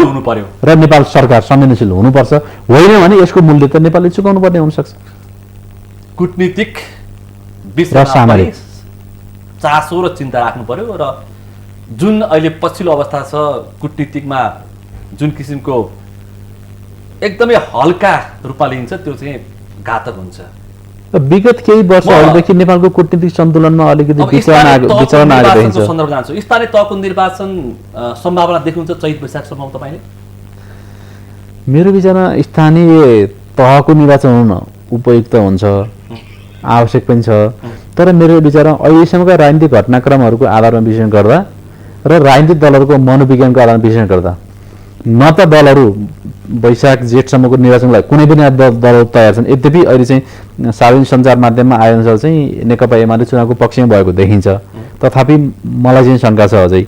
र नेपाल सरकार संवेदनशील हुनुपर्छ, होइन भने यसको मूल्य त नेपालले चुकाउनु पर्ने हुनसक्छ। कूटनीतिक सामरिक चासो र चिन्ता राख्नु पर्यो र जुन अहिले पछिल्लो अवस्था छ कूटनीतिकमा जुन किसिमको एकदमै हल्का रूपमा लिइन्छ त्यो चाहिँ घातक हुन्छ। विगत केही वर्षहरूदेखि नेपालको कूटनीतिक सन्तुलनमा अलिकति विचरण आएको देखिन्छ। सन्दर्भ जान्छु, स्थानीय तहको निर्वाचन सम्भावना देख्नुहुन्छ चैत वैशाखसम्म तपाईँले? मेरो विचारमा स्थानीय तहको निर्वाचन हुन उपयुक्त हुन्छ, आवश्यक पनि छ। तर मेरो विचारमा अहिलेसम्मका राजनीतिक घटनाक्रमहरूको आधारमा विश्लेषण गर्दा र राजनीतिक दलहरूको मनोविज्ञानको आधारमा विश्लेषण गर्दा न त दलहरू वैशाख जेठसम्मको निर्वाचनको लागि कुनै पनि दलहरू तयार छन्। यद्यपि अहिले चाहिँ सार्वजनिक सञ्चार माध्यममा आएअनुसार चाहिँ नेकपा एमाले चुनावको पक्षमा भएको देखिन्छ, तथापि मलाई चाहिँ शङ्का छ, अझै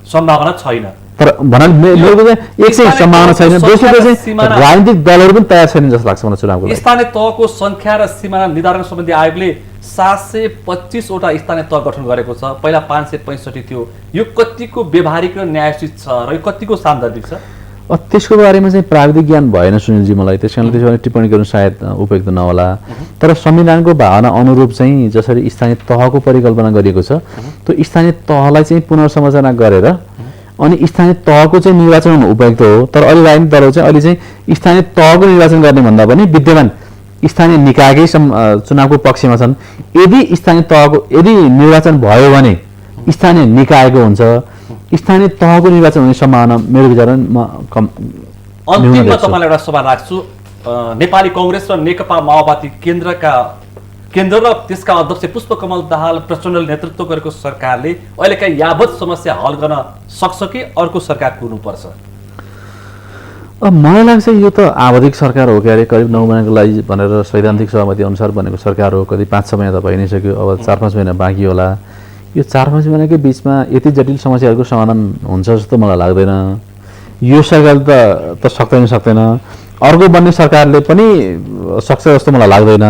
सम्भावना छैन। तर भन्नाले मेरो चाहिँ एक चाहिँ सम्भावना छैन, दोस्रो चाहिँ राजनीतिक दलहरू पनि तयार छैनन् जस्तो लाग्छ मलाई चुनावको लागि। स्थानीय तहको संख्या र सिमाना निर्धारण सम्बन्धी आयोगले 725 वटा स्थानीय तह गठन गरेको छ, पहिला 565 थियो। यो कतिको व्यवहारिक र न्यायोचित छ र यो कतिको सान्दर्भिक छ? त्यसको बारेमा चाहिँ प्राविधिक ज्ञान भएन सुनिलजी मलाई, त्यस कारणले त्यसबारे टिप्पणी गर्नु सायद उपयुक्त नहोला। तर संविधानको भावना अनुरूप चाहिँ जसरी स्थानीय तहको परिकल्पना गरिएको छ, त्यो स्थानीय तहलाई चाहिँ पुनर्संरचना गरेर अनि स्थानीय तहको चाहिँ निर्वाचन हुनु उपयुक्त हो। तर अहिले राजनीतिक दलहरू चाहिँ अहिले चाहिँ स्थानीय तहको निर्वाचन गर्ने भन्दा पनि विद्यमान स्थानीय निकायकै चुनावको पक्षमा छन्। यदि स्थानीय तहको यदि निर्वाचन भयो भने स्थानीय निकायको हुन्छ, स्थानीय तहको निर्वाचन हुने सम्भावना मेरो विचारमा कम। अन्तिममा तपाईँलाई एउटा सवाल राख्छु। नेपाली कङ्ग्रेस र नेकपा माओवादी केन्द्र र त्यसका अध्यक्ष पुष्पकमल दाहाल प्रचण्डले नेतृत्व गरेको सरकारले अहिलेका यावत समस्या हल गर्न सक्छ कि अर्को सरकार कुर्नुपर्छ? मलाई लाग्छ यो त आवधिक सरकार हो क्यारे, करिब 9 महिनाको लागि भनेर सैद्धान्तिक सहमति अनुसार बनेको सरकार हो। कति 5-6 महिना त भइ नै सक्यो, अब 4-5 महिना बाँकी होला। यो 4-5 महिनाकै बिचमा यति जटिल समस्याहरूको समाधान हुन्छ जस्तो मलाई लाग्दैन। यो सरकारले त सक्दैन, अर्को बन्ने सरकारले पनि सक्छ जस्तो मलाई लाग्दैन।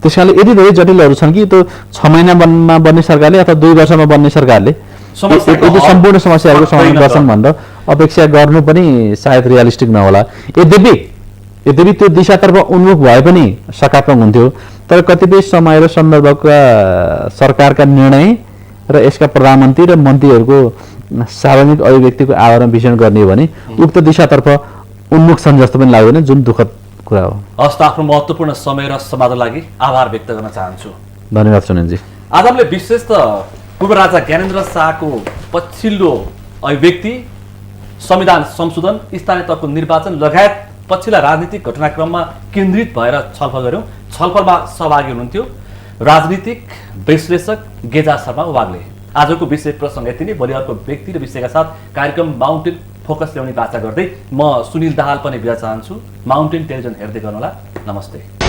त्यस कारणले यति धेरै जटिलहरू छन् कि त्यो 6 महिनामा बन्ने सरकारले अथवा 2 वर्षमा बन्ने सरकारले यदि सम्पूर्ण समस्याहरूको समाधान गर्छन् भनेर अपेक्षा गर्नु पनि सायद रियलिस्टिक नहोला। यद्यपि त्यो दिशातर्फ उन्मुख भए पनि सकारात्मक हुन्थ्यो। तर कतिपय समय र सन्दर्भका सरकारका निर्णय र यसका प्रधानमन्त्री र मन्त्रीहरूको सार्वजनिक अभिव्यक्तिको आधारमा विश्लेषण गर्ने हो भने उक्त दिशातर्फ उन्मुख छन् जस्तो पनि लाग्दैन, जुन दुःखद कुरा हो। हस्त आफ्नो महत्त्वपूर्ण समय र समाजको लागि आभार व्यक्त गर्न चाहन्छु। धन्यवाद सुनिलजी। आज हामीले विशेष त पूर्व राजा ज्ञानेन्द्र शाहको पछिल्लो अभिव्यक्ति, संविधान संशोधन, स्थानीय तहको निर्वाचन लगायत पछिल्ला राजनीतिक घटनाक्रममा केन्द्रित भएर छलफल गऱ्यौँ। छलफलमा सहभागी हुनुहुन्थ्यो राजनीतिक विश्लेषक गेजा शर्मा उवागले। आजको विषय प्रसङ्ग यति नै। भोलि अर्को व्यक्ति र विषयका साथ कार्यक्रम माउन्टेन फोकस ल्याउने बाचा गर्दै म सुनिल दाहाल पनि बिदा चाहन्छु। माउन्टेन टेलिभिजन हेर्दै गर्नुहोला। नमस्ते।